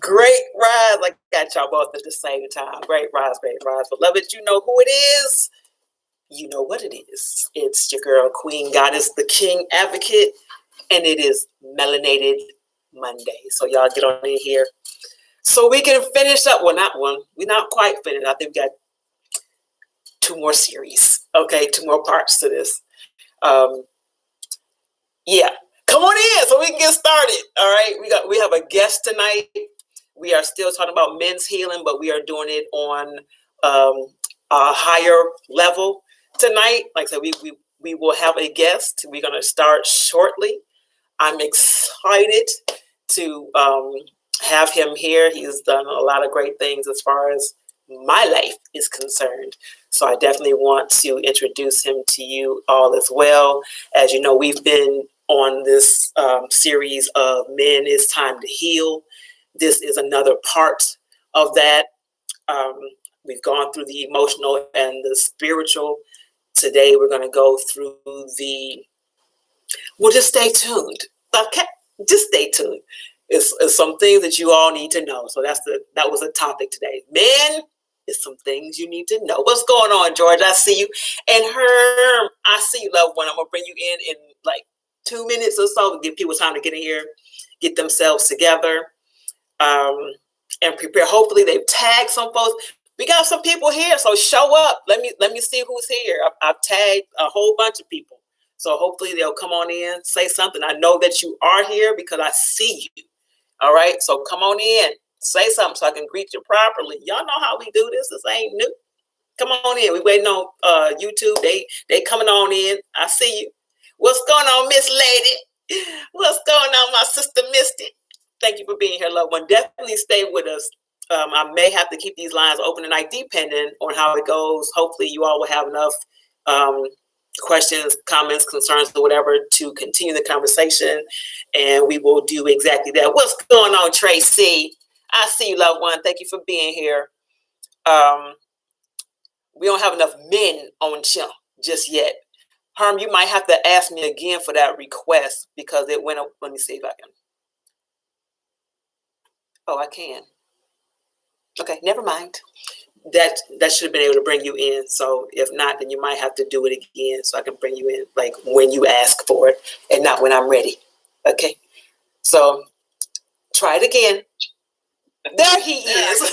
Great rise. I got y'all both at the same time. Great rise, great rise. Beloved, you know who it is. You know what it is. It's your girl, Queen Goddess, the King Advocate, and it is Melanated Monday. So y'all get on in here so we can finish up. Well, not one. We're not quite finished. I think we got two more series. Okay, two more parts to this. Yeah, come on in so we can get started. All right, we have a guest tonight. We are still talking about men's healing, but we are doing it on a higher level tonight. Like I said, we will have a guest. We're going to start shortly. I'm excited to have him here. He's done a lot of great things as far as my life is concerned. So I definitely want to introduce him to you all as well. As you know, we've been on this series of Men It's Time to Heal. This is another part of that. We've gone through the emotional and the spiritual. Today we're going to go through well, just stay tuned. Okay, just stay tuned. It's some things that you all need to know. So that was the topic today. Men, it's some things you need to know. What's going on, George? I see you. And Herm, I see you, loved one. I'm going to bring you in like 2 minutes or so to give people time to get in here, get themselves together, and prepare. Hopefully they've tagged some folks. We got some people here, so show up. Let me see who's here. I've tagged a whole bunch of people. So hopefully they'll come on in, say something. I know that you are here because I see you. All right, so come on in, say something so I can greet you properly. Y'all know how we do this. This ain't new. Come on in. We waiting on YouTube. They coming on in. I see you. What's going on, Miss Lady? What's going on, my sister Misty? Thank you for being here, loved one. Definitely stay with us. I may have to keep these lines open tonight, depending on how it goes. Hopefully, you all will have enough questions, comments, concerns, or whatever to continue the conversation, and we will do exactly that. What's going on, Tracy? I see you, loved one. Thank you for being here. We don't have enough men on Chimp just yet. Herm, you might have to ask me again for that request because it went up. Let me see if I can. Oh, I can. Okay, never mind. That should have been able to bring you in. So if not, then you might have to do it again so I can bring you in, like when you ask for it and not when I'm ready. Okay, so try it again. There he is.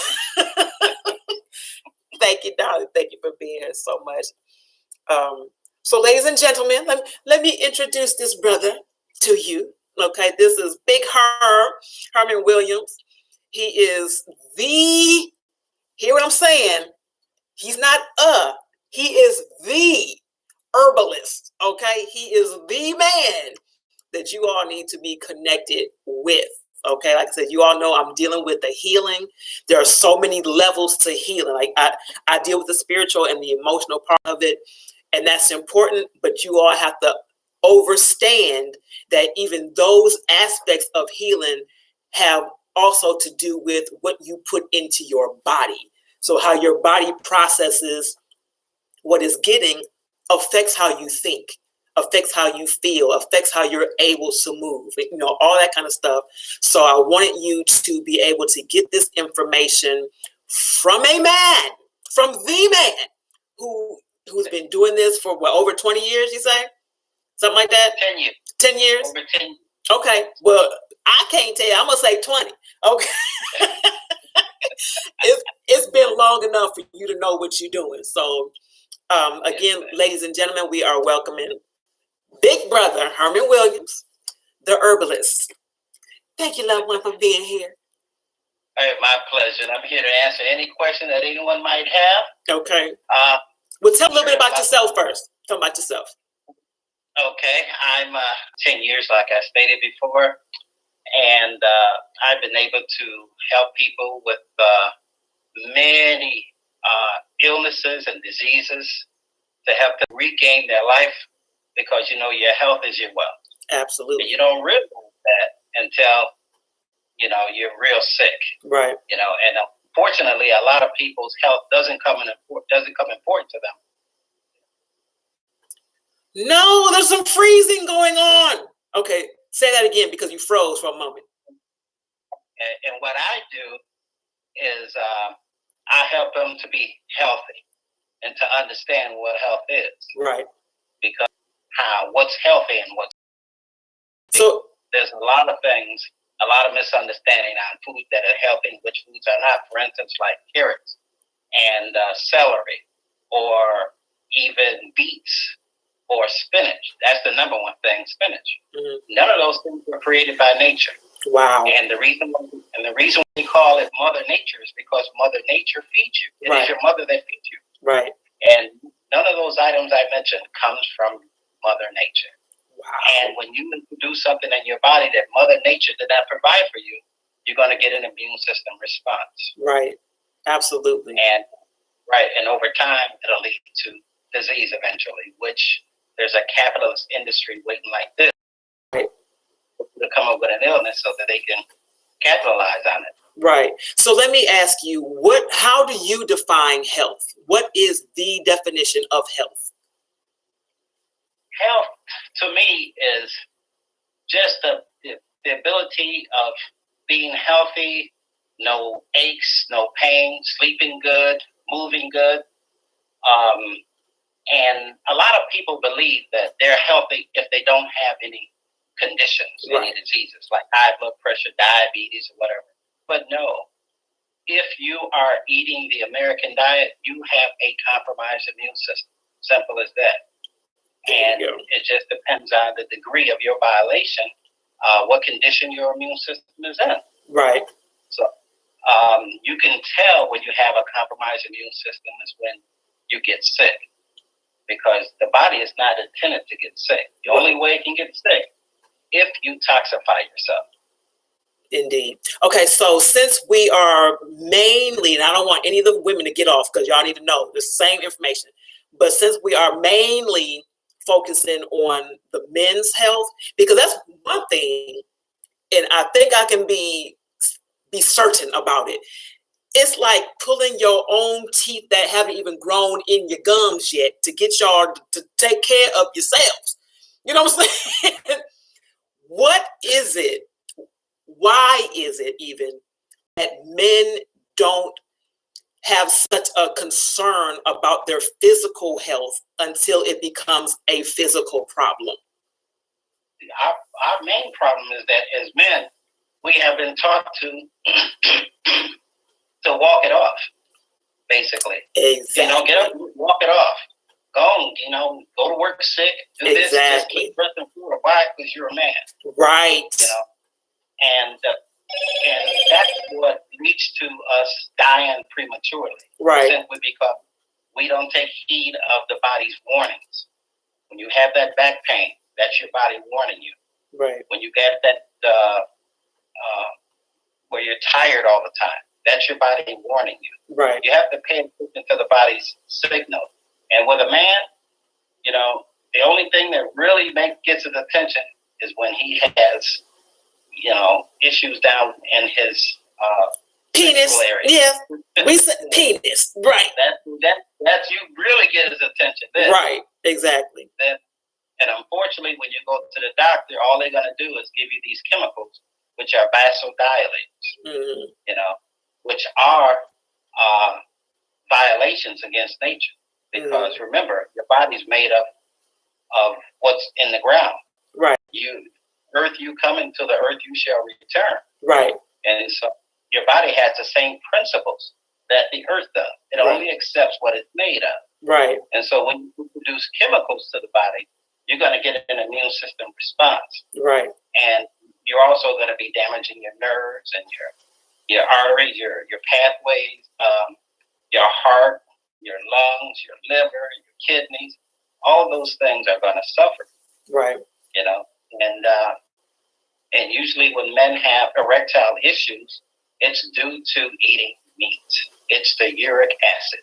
Thank you, darling. Thank you for being here so much. So ladies and gentlemen, let me introduce this brother to you. Okay, this is Big Herman Williams. He is hear what I'm saying? He's not he is the herbalist, okay? He is the man that you all need to be connected with, okay? Like I said, you all know I'm dealing with the healing. There are so many levels to healing. Like I deal with the spiritual and the emotional part of it, and that's important, but you all have to understand that even those aspects of healing have also to do with what you put into your body. So how your body processes what it's getting affects how you think, affects how you feel, affects how you're able to move, you know, all that kind of stuff. So I wanted you to be able to get this information from a man, from the man who's been doing this for what, over 20 years, you say? Something like that? 10 years. 10 years? Over 10. Okay, well, I can't tell you. I'm going to say 20. Okay. It's been long enough for you to know what you're doing. So, again, ladies and gentlemen, we are welcoming Big Brother Herman Williams, the herbalist. Thank you, loved one, for being here. Hey, my pleasure. I'm here to answer any question that anyone might have. Okay. Well, tell a little bit about yourself first. Tell about yourself. Okay. I'm 10 years, like I stated before, and I've been able to help people with many illnesses and diseases to help them regain their life, because you know your health is your wealth. Absolutely. And you don't realize that until you know you're real sick. Right. You know, and unfortunately, a lot of people's health doesn't come important to them. No, there's some freezing going on. Okay, say that again because you froze for a moment. And what I do is I help them to be healthy and to understand what health is. Right. Because what's healthy and what's so there's a lot of things, a lot of misunderstanding on food that are healthy, which foods are not. For instance, like carrots and celery, or even beets or spinach. That's the number one thing, spinach. Mm-hmm. None of those things were created by nature. Wow. And the reason we call it Mother Nature is because Mother Nature feeds you. It is your mother that feeds you. Right. And none of those items I mentioned comes from Mother Nature. Wow. And when you do something in your body that Mother Nature did not provide for you, you're going to get an immune system response. Right. Absolutely. And over time, it'll lead to disease eventually, which there's a capitalist industry waiting like this to come up with an illness so that they can capitalize on it. Right. So let me ask you, how do you define health? What is the definition of health? Health, to me, is just the ability of being healthy, no aches, no pain, sleeping good, moving good. And a lot of people believe that they're healthy if they don't have any conditions, any diseases like high blood pressure, diabetes, or whatever. But no, if you are eating the American diet, you have a compromised immune system. Simple as that. And it just depends on the degree of your violation, what condition your immune system is in. Right. So you can tell when you have a compromised immune system is when you get sick, because the body is not intended to get sick. The only way it can get sick if you toxify yourself. Indeed. Okay, so since we are mainly, and I don't want any of the women to get off because y'all need to know the same information, but since we are mainly focusing on the men's health, because that's one thing, and I think I can be certain about it. It's like pulling your own teeth that haven't even grown in your gums yet to get y'all to take care of yourselves. You know what I'm saying? What is it? Why is it even that men don't have such a concern about their physical health until it becomes a physical problem? Our main problem is that as men, we have been taught to walk it off, basically. Exactly. Get up, walk it off. Go to work sick, do this, just keep pressing forward. Why? Because you're a man. Right. And that's what leads to us dying prematurely. Right. Simply because we don't take heed of the body's warnings. When you have that back pain, that's your body warning you. Right. When you get that where you're tired all the time, that's your body warning you. Right. You have to pay attention to the body's signal. And with a man, the only thing that really gets his attention is when he has, issues down in his penis area. Yeah, we said penis. Right. That's you really get his attention. Then. Right. Exactly. And unfortunately, when you go to the doctor, all they're going to do is give you these chemicals, which are vasodilators, which are violations against nature. Because remember, your body's made up of what's in the ground. Right. Earth you come, into the earth you shall return. Right. And so your body has the same principles that the earth does. It only accepts what it's made of. Right. And so when you produce chemicals to the body, you're going to get an immune system response. Right. And you're also going to be damaging your nerves and your arteries, your pathways, your heart, your lungs, your liver, your kidneys. All those things are going to suffer. Right. And usually when men have erectile issues, it's due to eating meat. It's the uric acid.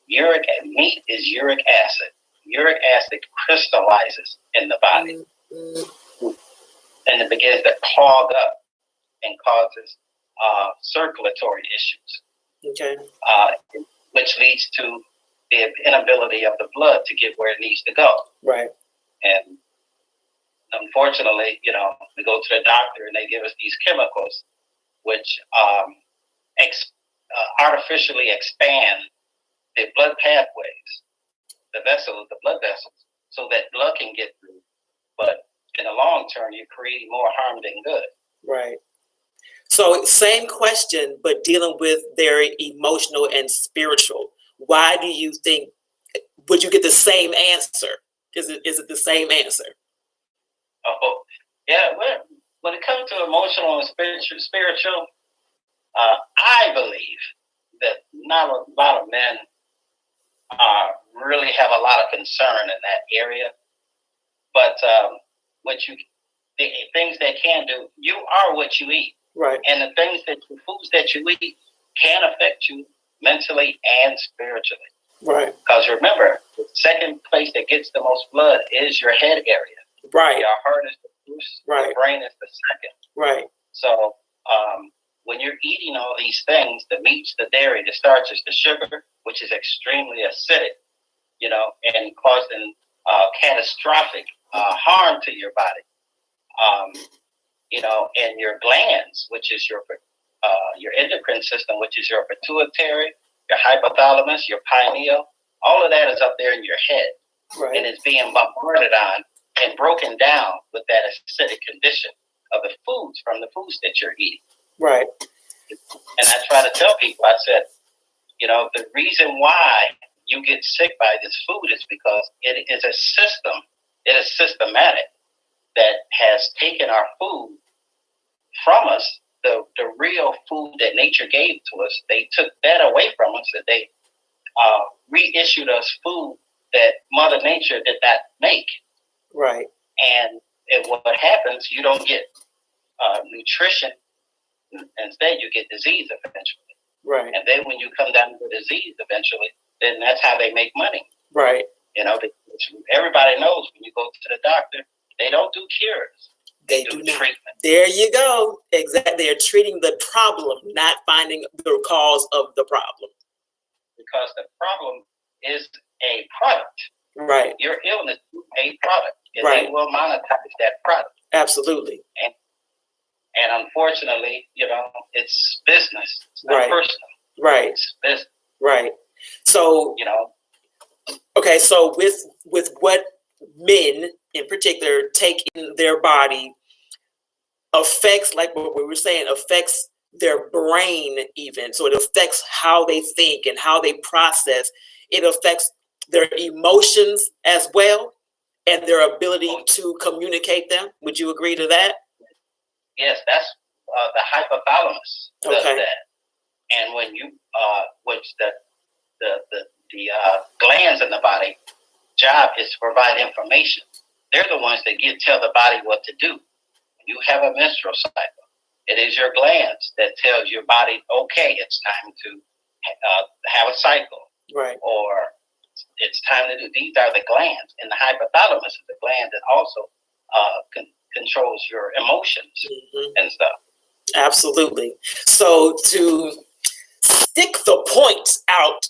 Meat is uric acid. Uric acid crystallizes in the body. And it begins to clog up and causes circulatory issues. Okay. Which leads to the inability of the blood to get where it needs to go. Right. And unfortunately, we go to the doctor and they give us these chemicals which artificially expand the blood pathways, the blood vessels, so that blood can get through. But in the long term, you're creating more harm than good. Right. So same question, but dealing with their emotional and spiritual. Why do you think, would you get the same answer? Is it the same answer? Oh, yeah. Well, when it comes to emotional and spiritual, I believe that not a lot of men really have a lot of concern in that area. But the things they can do, you are what you eat. Right. And the foods that you eat can affect you mentally and spiritually. Right. Because remember, the second place that gets the most blood is your head area. Right. Your heart is the first, right. Your brain is the second. Right. So when you're eating all these things, the meats, the dairy, the starches, the sugar, which is extremely acidic, and causing catastrophic harm to your body, and your glands, which is your endocrine system, which is your pituitary, your hypothalamus, your pineal, all of that is up there in your head. Right. And it's being bombarded on and broken down with that acidic condition of the foods that you're eating. Right. And I try to tell people, I said, the reason why you get sick by this food is because it is a system, it is systematic, that has taken our food from us, the real food that nature gave to us. They took that away from us, and they reissued us food that Mother Nature did not make. Right. And what happens, you don't get nutrition. Instead, you get disease eventually. Right. And then when you come down to disease eventually, then that's how they make money. Right. Everybody knows when you go to the doctor, they don't do cures. They do treatment. There you go. Exactly. They're treating the problem, not finding the cause of the problem. Because the problem is a product. Right. Your illness is a product. And right. They will monetize that product. Absolutely. And unfortunately, it's business. It's not right. personal. Right. It's business. Right. So, okay, so with what men in particular take in their body affects, like what we were saying, affects their brain even. So it affects how they think and how they process. It affects their emotions as well and their ability to communicate them. Would you agree to that? Yes, that's the hypothalamus does okay. that. And when you, which the glands in the body job is to provide information. They're the ones that tell the body what to do. When you have a menstrual cycle, it is your glands that tells your body, okay, it's time to have a cycle. Right. Or it's time to do. These are the glands. And the hypothalamus is the gland that also controls your emotions and stuff. Absolutely. So to stick the points out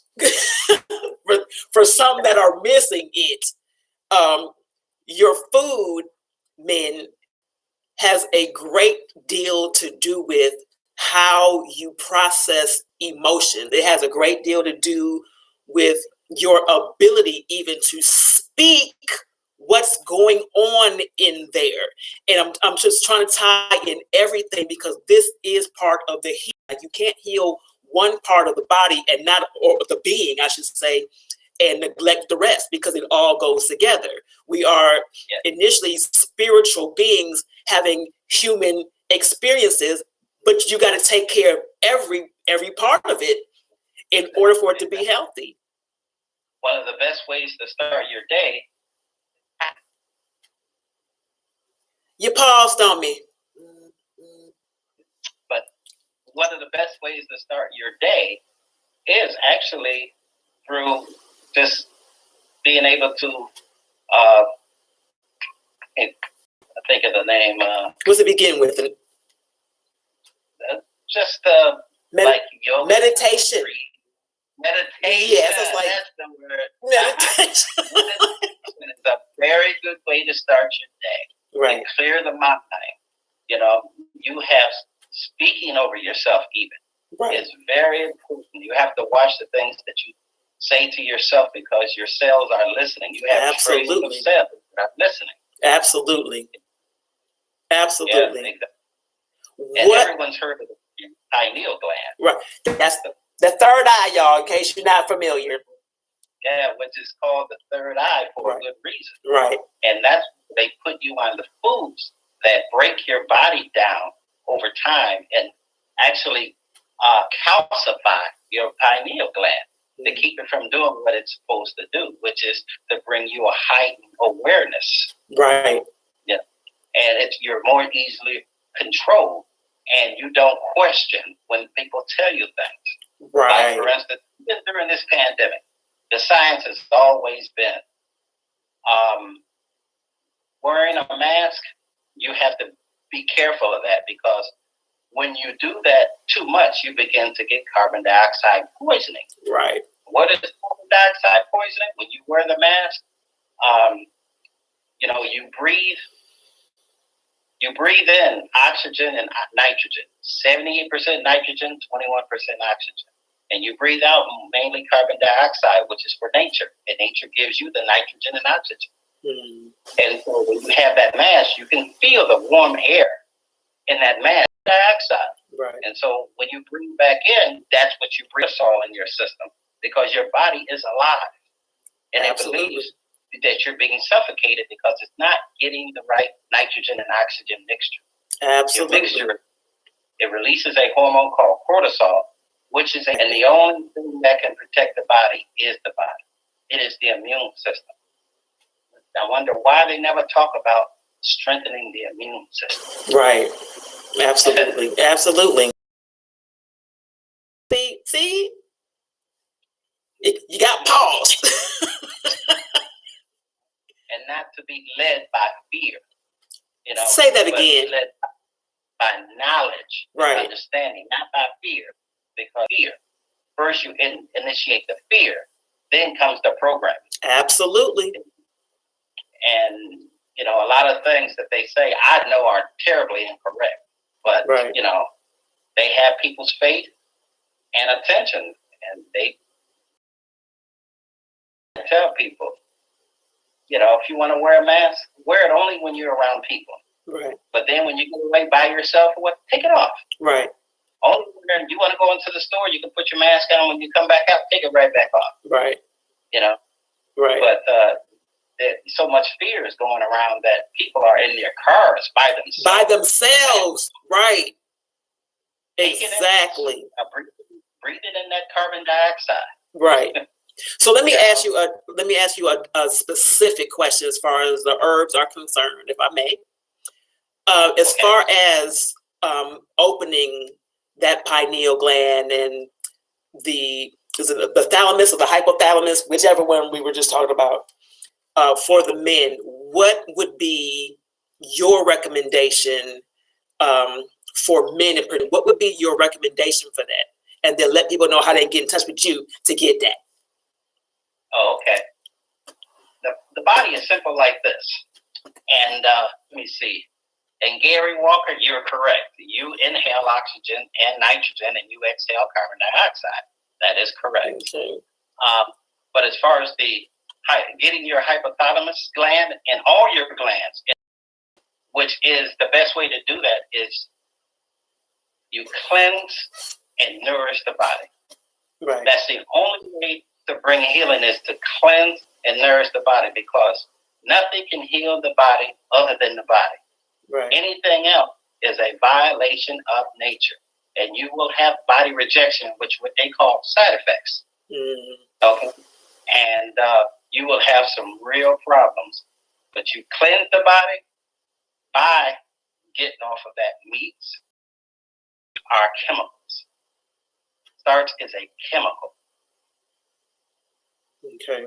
for some that are missing it, your food, men, has a great deal to do with how you process emotion. It has a great deal to do with your ability even to speak what's going on in there. And I'm just trying to tie in everything because this is part of the healing. You can't heal one part of the body and not, or the being, I should say, and neglect the rest because it all goes together. We are initially spiritual beings having human experiences, but you got to take care of every part of it in order for it to be healthy. One of the best ways to start your day. You paused on me. But one of the best ways to start your day is actually through just being able to, I think of the name. What's it begin with? Just like yoga. Meditation. Meditation. Yes, it's like that's the word. Meditation. Meditation is a very good way to start your day. Right. And clear the mind. You have speaking over yourself even Right. is very important. You have to watch the things that you say to yourself because your cells are listening. You have Absolutely. trillions of cells that are listening. Absolutely. Absolutely. Yeah, exactly. And everyone's heard of the pineal gland. Right. That's the third eye, y'all, in case you're not familiar. Yeah, which is called the third eye for Right. a good reason. Right. And that's they put you on the foods that break your body down over time and actually calcify your pineal gland to keep it from doing what it's supposed to do, which is to bring you a heightened awareness. Right. Yeah. And you're more easily controlled, and you don't question when people tell you things. Right. Like, for instance, during this pandemic, the science has always been wearing a mask. You have to be careful of that because when you do that too much, you begin to get carbon dioxide poisoning. Right. What is carbon dioxide poisoning? When you wear the mask, you breathe in oxygen and nitrogen, 78% nitrogen, 21% oxygen. And you breathe out mainly carbon dioxide, which is for nature. And nature gives you the nitrogen and oxygen. Mm. And so when you have that mask, you can feel the warm air in that mask, dioxide. Right. And so when you breathe back in, that's what you breathe all in your system because your body is alive. And Absolutely. It believes that you're being suffocated because it's not getting the right nitrogen and oxygen mixture. Absolutely. Your mixture, it releases a hormone called cortisol, which is, and the only thing that can protect the body is the body. It is the immune system. I wonder why they never talk about strengthening the immune system. Right. Absolutely. Absolutely. See? You got paused. And not to be led by fear. Say that again. Led by knowledge, right. Understanding, not by fear. Because fear, first you initiate the fear, then comes the programming. Absolutely. And, a lot of things that they say I know are terribly incorrect. But, right. They have people's faith and attention. And they tell people, if you want to wear a mask, wear it only when you're around people. Right. But then when you go away by yourself, take it off. Right. Only when you want to go into the store, you can put your mask on. When you come back out, take it right back off. Right. Right. But so much fear is going around that people are in their cars by themselves. By themselves. Right. Exactly. Breathing in that carbon dioxide. Right. So let me ask you a specific question as far as the herbs are concerned, if I may. As far as opening that pineal gland and the thalamus or the hypothalamus, whichever one we were just talking about, for the men, what would be your recommendation for men? What would be your recommendation for that? And then let people know how they can get in touch with you to get that. Oh, okay. The body is simple like this. And let me see. And Gary Walker, you're correct. You inhale oxygen and nitrogen, and you exhale carbon dioxide. That is correct. Okay. But as far as getting your hypothalamus gland and all your glands, which is the best way to do that is you cleanse and nourish the body. Right. That's the only way to bring healing is to cleanse and nourish the body because nothing can heal the body other than the body. Right. Anything else is a violation of nature, and you will have body rejection, which what they call side effects. Mm-hmm. Okay, and you will have some real problems. But you cleanse the body by getting off of that meats, are chemicals. Starch is a chemical. Okay.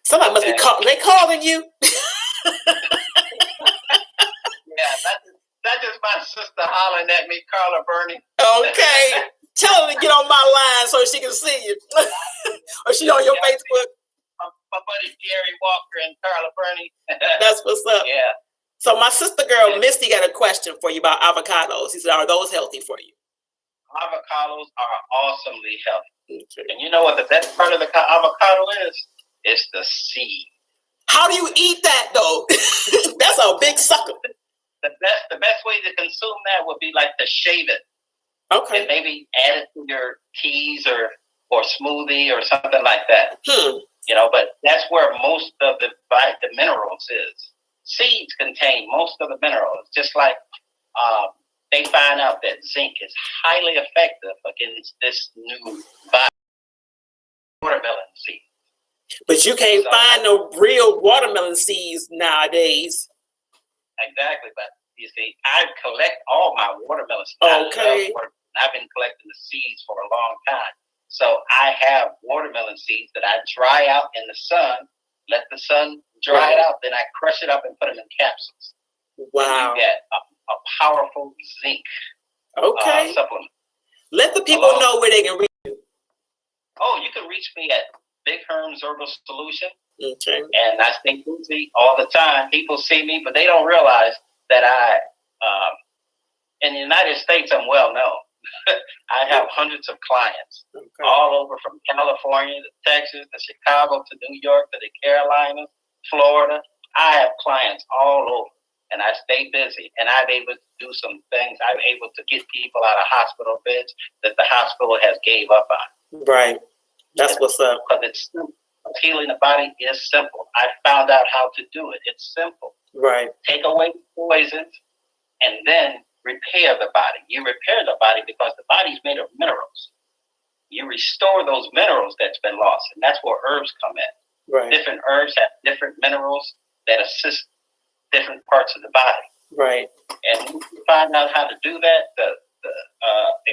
Somebody must be calling you. Yeah, that's just my sister hollering at me, Carla Burney. Okay. Tell her to get on my line so she can see you. Or she on your Facebook. My buddy Gary Walker and Carla Burney. That's what's up. Yeah. So my sister girl, Misty, got a question for you about avocados. She said, are those healthy for you? Avocados are awesomely healthy. Okay. And you know what the best part of the avocado is? It's the seed. How do you eat that, though? That's a big sucker. The best way to consume that would be like to shave it. Okay. And maybe add it to your teas or smoothie or something like that. You know, but that's where most of the minerals is. Seeds contain most of the minerals, just like they find out that zinc is highly effective against this new watermelon seed. But you can't find no real watermelon seeds nowadays. Exactly, but you see, I collect all my watermelon seeds. Okay. I've been collecting the seeds for a long time. So I have watermelon seeds that I dry out in the sun, let the sun dry it out, then I crush it up and put them in capsules. Wow. And you get a powerful zinc supplement. Let the people know where they can reach you. Oh, you can reach me at Big Herm's Herbal Solution. Okay. And I stay busy all the time. People see me, but they don't realize that in the United States, I'm well known. I have hundreds of clients all over, from California to Texas to Chicago to New York to the Carolinas, Florida. I have clients all over, and I stay busy. And I'm able to do some things. I'm able to get people out of hospital beds that the hospital has gave up on. Right. That's what's up. Because it's simple. Healing the body is simple. I found out how to do it. It's simple. Right. Take away poisons and then repair the body. You repair the body because the body's made of minerals. You restore those minerals that's been lost, and that's where herbs come in. Right. Different herbs have different minerals that assist different parts of the body. Right. And when you find out how to do that,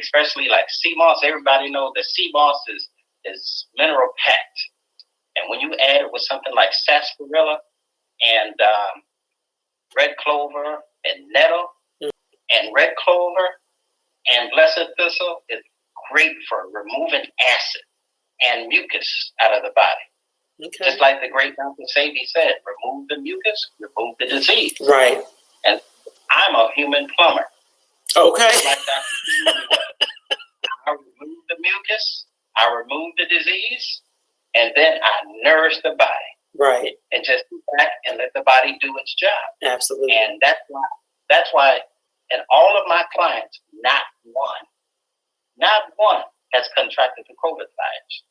especially like sea moss, everybody knows that sea moss is mineral packed. And when you add it with something like sarsaparilla and red clover and nettle, and red clover and blessed thistle, is great for removing acid and mucus out of the body. Okay. Just like the great Dr. Sadie said, remove the mucus, remove the disease. Right. And I'm a human plumber. Okay. Just like Dr. I remove the mucus, I remove the disease, and then I nourish the body. Right. And just sit back and let the body do its job. Absolutely. And that's why and all of my clients, not one has contracted the COVID virus.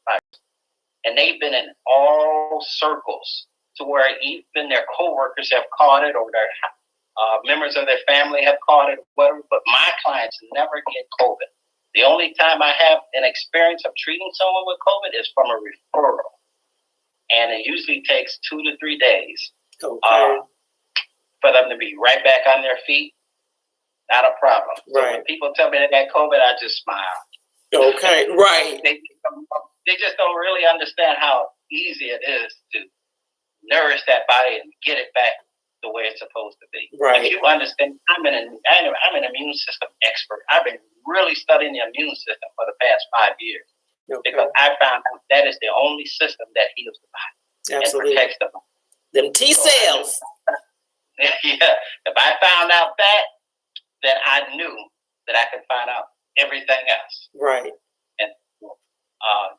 And they've been in all circles to where even their coworkers have caught it, or their members of their family have caught it, whatever. But my clients never get COVID. The only time I have an experience of treating someone with COVID is from a referral. And it usually takes 2 to 3 days for them to be right back on their feet. Not a problem. So when people tell me they got COVID, I just smile. Okay, right. They just don't really understand how easy it is to nourish that body and get it back the way it's supposed to be. Right. If you understand, I'm an immune system expert. I've been really studying the immune system for the past 5 years because I found out that is the only system that heals the body and protects the body. Them T cells. Yeah. If I found out that, then I knew that I could find out everything else. Right. And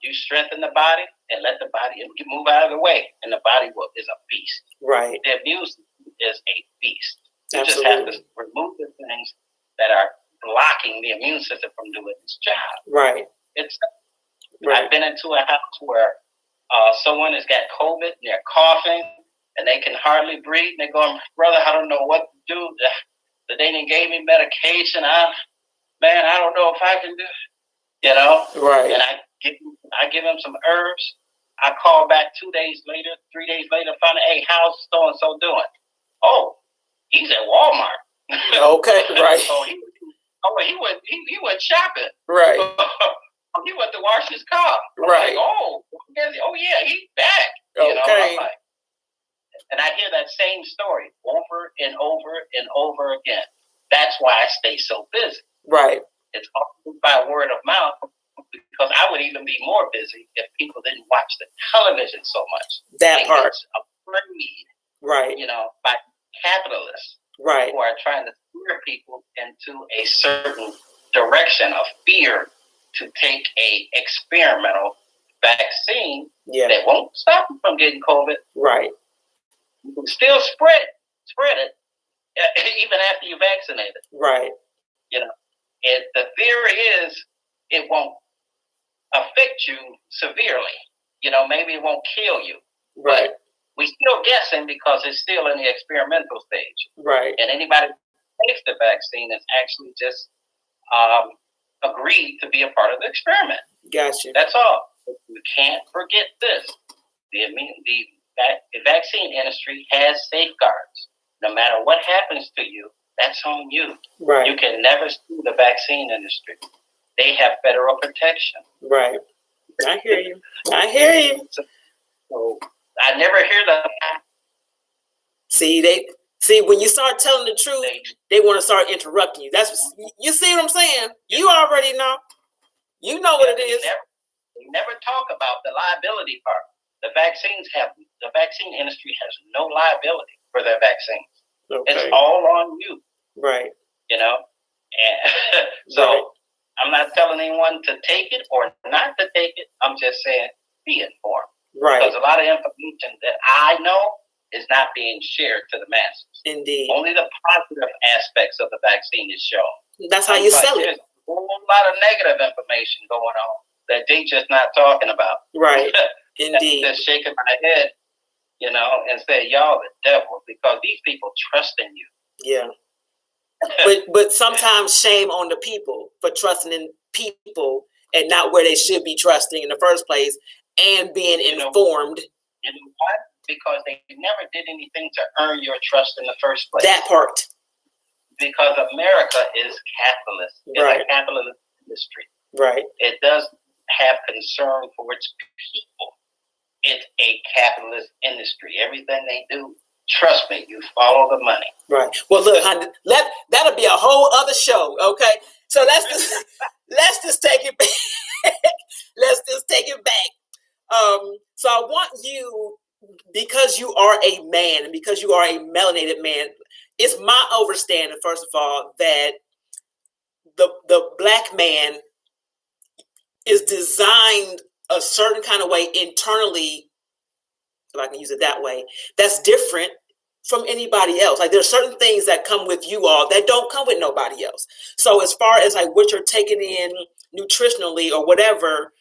you strengthen the body and let the body move out of the way, and the body is a beast. Right. The immune system is a beast. You just have to remove the things that are blocking the immune system from doing its job. Right. I've been into a house where someone has got COVID and they're coughing and they can hardly breathe. And they're going, brother, I don't know what to do. They didn't gave me medication. I don't know if I can do it. Right. And I give them some herbs. I call back 2 days later, 3 days later, find out, hey, how's so and so doing? Oh, he's at Walmart. Okay, right. He went shopping. Right. He went to wash his car. Right. Like, yeah, he's back. Okay. And I hear that same story over and over and over again. That's why I stay so busy. Right. It's all by word of mouth, because I would even be more busy if people didn't watch the television so much. That part. Afraid, right. By capitalists. right, who are trying to steer people into a certain direction of fear to take a experimental vaccine that won't stop them from getting COVID. Right. You can still spread it even after you're vaccinated. Right. You know, the theory is it won't affect you severely. You know, maybe it won't kill you. Right. But we're still guessing because it's still in the experimental stage. Right. And anybody who takes the vaccine is actually just agreed to be a part of the experiment. Gotcha. That's all. We can't forget this. The vaccine industry has safeguards. No matter what happens to you, that's on you. Right. You can never sue the vaccine industry. They have federal protection. Right. I hear you. I hear you. So I never hear that. See, when you start telling the truth, they want to start interrupting you. You see what I'm saying? You already know. You know what it is. They never talk about the liability part. The vaccine industry has no liability for their vaccines. Okay. It's all on you. Right. You know? And so I'm not telling anyone to take it or not to take it. I'm just saying be informed. Right. Because a lot of information that I know is not being shared to the masses. Indeed. Only the positive aspects of the vaccine is shown. That's how you sell it. There's a whole lot of negative information going on that they just not talking about. Right. Indeed. Just shaking my head, you know, and say, y'all the devil, because these people trust in you. Yeah. but sometimes shame on the people for trusting in people and not where they should be trusting in the first place and being informed. You know what? Because they never did anything to earn your trust in the first place. That part. Because America is capitalist. It's a capitalist industry. Right. It doesn't have concern for its people. It's a capitalist industry. Everything they do, trust me, you follow the money. Right. Well, look, honey, that'll be a whole other show. Okay. So let's just take it back. Let's just take it back. So I want you, because you are a man and because you are a melanated man, it's my understanding, first of all, that the black man is designed a certain kind of way internally, if I can use it that way, that's different from anybody else. Like there's certain things that come with you all that don't come with nobody else. So as far as like what you're taking in nutritionally or whatever,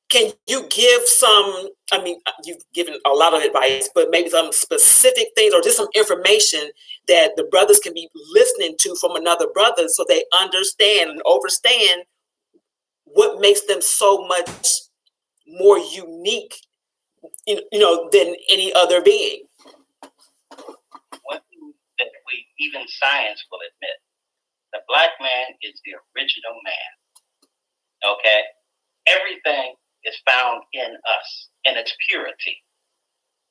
can you give some, I mean, you've given a lot of advice, but maybe some specific things or just some information that the brothers can be listening to from another brother so they understand and overstand what makes them so much more unique, you know, than any other being. One thing that even science will admit, the black man is the original man. Okay? Everything is found in us, in its purity,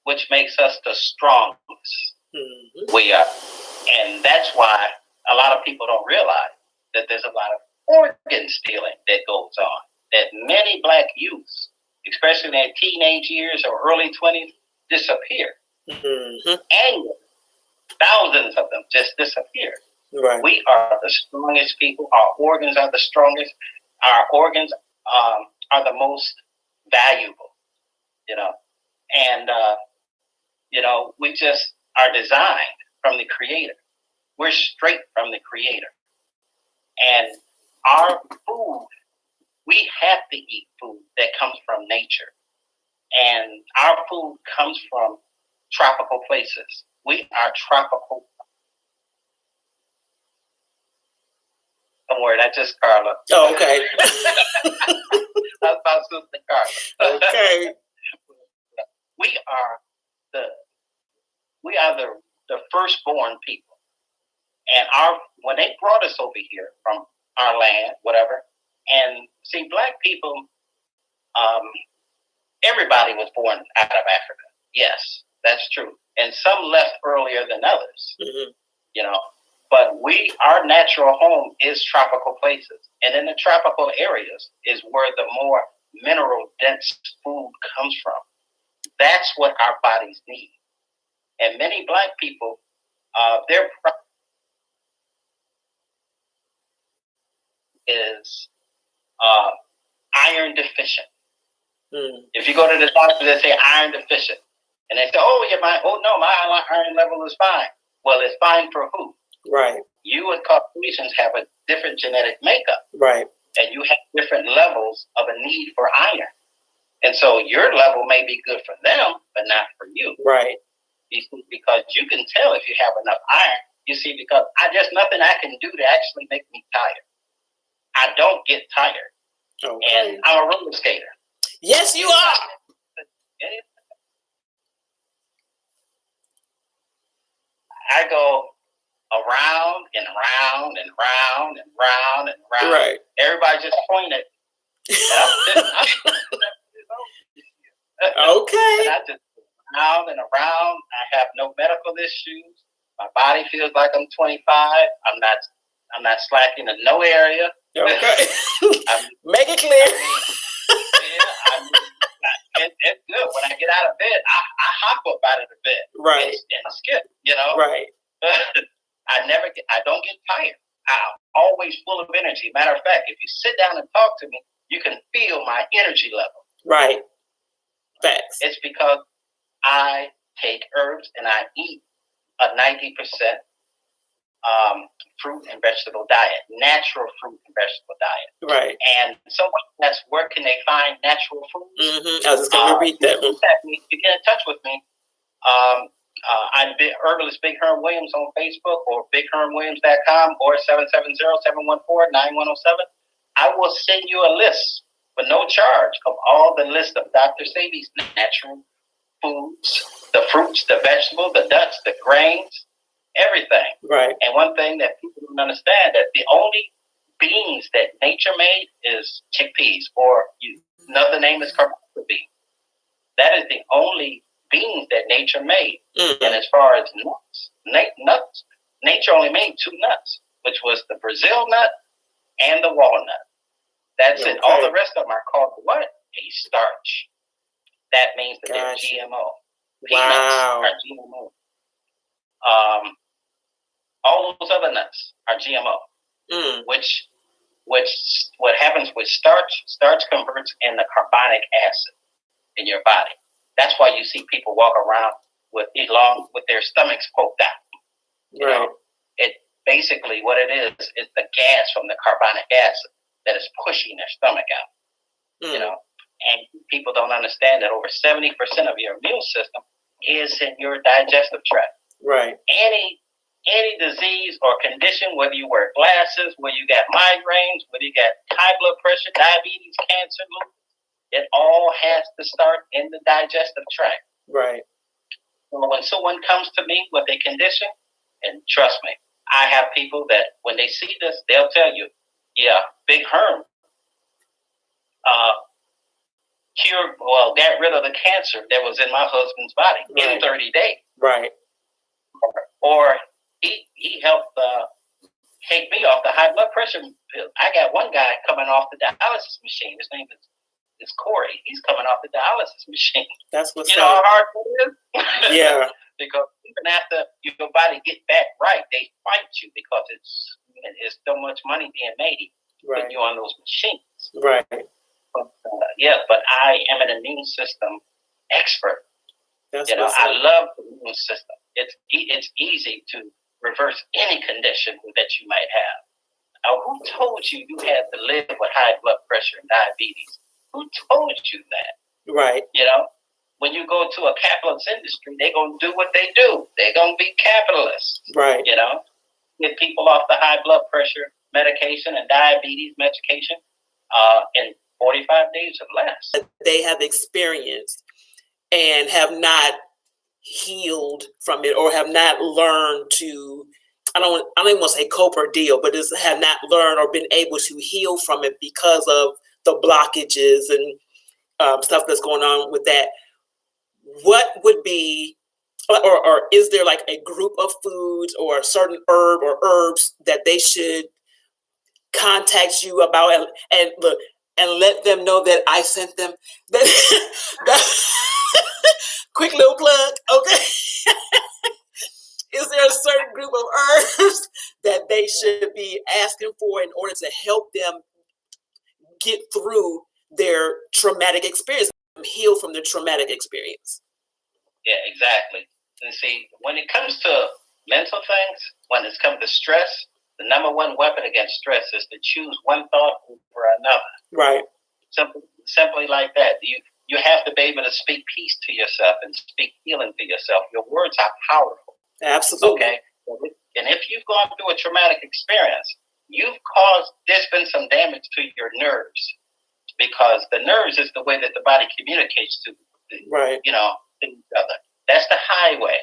which makes us the strongest we are. And that's why a lot of people don't realize that there's a lot of organ stealing that goes on, that many black youths, especially in their teenage years or early 20s, disappear. Annually, thousands of them just disappear. Right. We are the strongest people. Our organs are the strongest. Our organs are the most valuable, you know. And, you know, we just are designed from the Creator. We're straight from the Creator. And our food, we have to eat food that comes from nature. And our food comes from tropical places. We are tropical. Don't worry, that's just Carla. Oh, okay. That's about Sister Carla. Okay. We are the firstborn people. And when they brought us over here from our land, whatever, and see, black people, everybody was born out of Africa. Yes, that's true. And some left earlier than others, you know. But our natural home is tropical places. And in the tropical areas is where the more mineral dense food comes from. That's what our bodies need. And many black people Their problem is iron deficient. If you go to the doctor, they say iron deficient, and they say, "Oh, my iron level is fine." Well, it's fine for who? Right. You and Caucasians have a different genetic makeup, right? And you have different levels of a need for iron, and so your level may be good for them, but not for you, right? Because you can tell if you have enough iron. You see, because there's nothing I can do to actually make me tired. I don't get tired, and I'm a roller skater. Yes, you are. I go around and round and round and round and round. Right. Everybody just pointed. Okay. And I just round and around. I have no medical issues. My body feels like I'm 25. I'm not slacking in no area. Okay. Make it clear. It's good. When I get out of bed, I hop up out of the bed. Right. And skip, Right. I don't get tired. I'm always full of energy. Matter of fact, if you sit down and talk to me, you can feel my energy level. Right. Facts. It's because I take herbs and I eat a 90% fruit and vegetable diet, natural fruit and vegetable diet. Right. And someone asks, where can they find natural foods? Mm-hmm. I was just going to repeat that. You get in touch with me. I'm Herbalist Big Herm Williams on Facebook, or BigHermWilliams.com, or 770-714-9107. I will send you a list for no charge of all the list of Dr. Sadie's natural foods, the fruits, the vegetables, the nuts, the grains, everything. Right. And one thing that people don't understand, that the only beans that nature made is chickpeas, or another name is carbonara bean. That is the only beans that nature made. Mm-hmm. And as far as nuts, nature only made two nuts, which was the Brazil nut and the walnut. That's it. All the rest of them are called what? A starch. That means that they're GMO. Peanuts are GMO. All those other nuts are GMO. Which what happens with starch? Starch converts into carbonic acid in your body. That's why you see people walk around with their stomachs poked out. You know, it basically what it is the gas from the carbonic acid that is pushing their stomach out. You know, and people don't understand that over 70% of your immune system is in your digestive tract. Right. Any disease or condition, whether you wear glasses, whether you got migraines, whether you got high blood pressure, diabetes, cancer, it all has to start in the digestive tract. Right. So when someone comes to me with a condition, and trust me, I have people that when they see this, they'll tell you, yeah, Big Herm got rid of the cancer that was in my husband's body in 30 days. Right. Or he helped take me off the high blood pressure pill. I got one guy coming off the dialysis machine. His name is Corey. He's coming off the dialysis machine. That's what's how hard it is? Yeah. Because even after your body get back right, they fight you because it's so much money being made putting you on those machines. Right. But, but I am an immune system expert. That's I love the immune system. It's easy to reverse any condition that you might have. Now, who told you had to live with high blood pressure and diabetes? Who told you that? Right. When you go to a capitalist industry, they're going to do what they do. They're going to be capitalists. Right. Get people off the high blood pressure medication and diabetes medication in 45 days or less. They have experienced and have not healed from it, or have not learned to, I don't even want to say cope or deal, but just have not learned or been able to heal from it because of the blockages and stuff that's going on with that. What would be, or is there like a group of foods or a certain herb or herbs that they should contact you about and look and let them know that I sent them? Quick little plug, okay? Is there a certain group of herbs that they should be asking for in order to help them get through their traumatic experience, heal from their traumatic experience. Yeah, exactly. And see, when it comes to mental things, when it comes to stress, the number one weapon against stress is to choose one thought over another. Right. Simply like that. You have to be able to speak peace to yourself and speak healing to yourself. Your words are powerful. Absolutely. Okay. And if you've gone through a traumatic experience, there's been some damage to your nerves, because the nerves is the way that the body communicates to, right, to each other. That's the highway.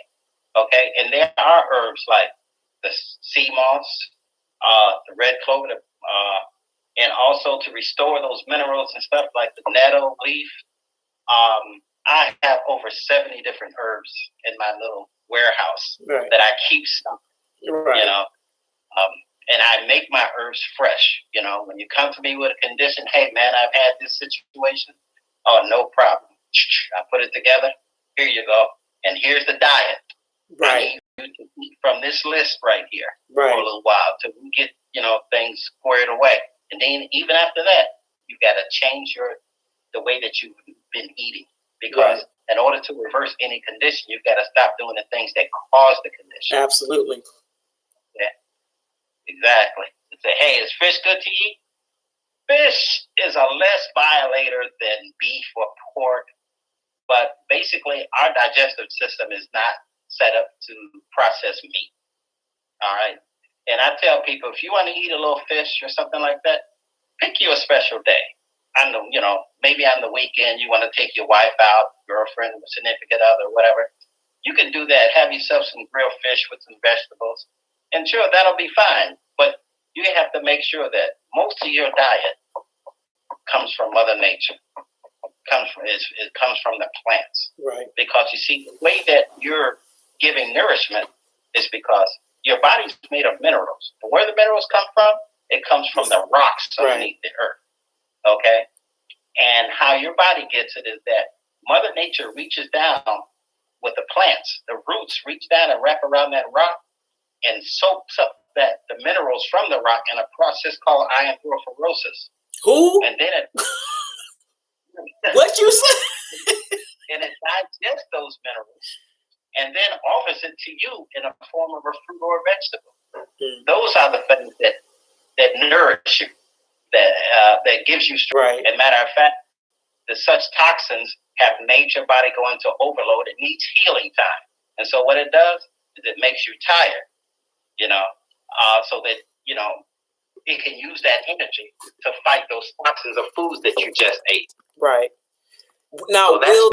Okay. And there are herbs like the sea moss, the red clover, and also to restore those minerals and stuff like the nettle leaf. I have over 70 different herbs in my little warehouse that I keep stuff. Right. And I make my herbs fresh. When you come to me with a condition, hey man, I've had this situation. Oh, no problem. I put it together. Here you go. And here's the diet. Right. I need you to eat from this list right here for a little while till we get, things squared away. And then even after that, you got to change the way that you've been eating, because in order to reverse any condition, you've got to stop doing the things that cause the condition. Absolutely. Yeah, exactly. Say, hey, is fish good to eat? Fish is a less violator than beef or pork, but basically our digestive system is not set up to process meat. All right. And I tell people, if you want to eat a little fish or something like that, pick you a special day. Maybe on the weekend you want to take your wife out, girlfriend, significant other, whatever. You can do that. Have yourself some grilled fish with some vegetables, and sure, that'll be fine. But you have to make sure that most of your diet comes from Mother Nature. It comes from the plants. Right. Because you see, the way that you're giving nourishment is because your body's made of minerals. And where the minerals come from, it comes from the rocks underneath the earth. Okay? And how your body gets it is that Mother Nature reaches down with the plants. The roots reach down and wrap around that rock and soaks up the minerals from the rock in a process called iontrophoresis. Who? And then it... What you say? And it digests those minerals and then offers it to you in a form of a fruit or a vegetable. Mm-hmm. Those are the things that nourish you, that gives you strength. As a matter of fact, such toxins have made your body go into overload. It needs healing time. And so what it does is it makes you tired, so that, it can use that energy to fight those toxins of foods that you just ate. Right. Now, so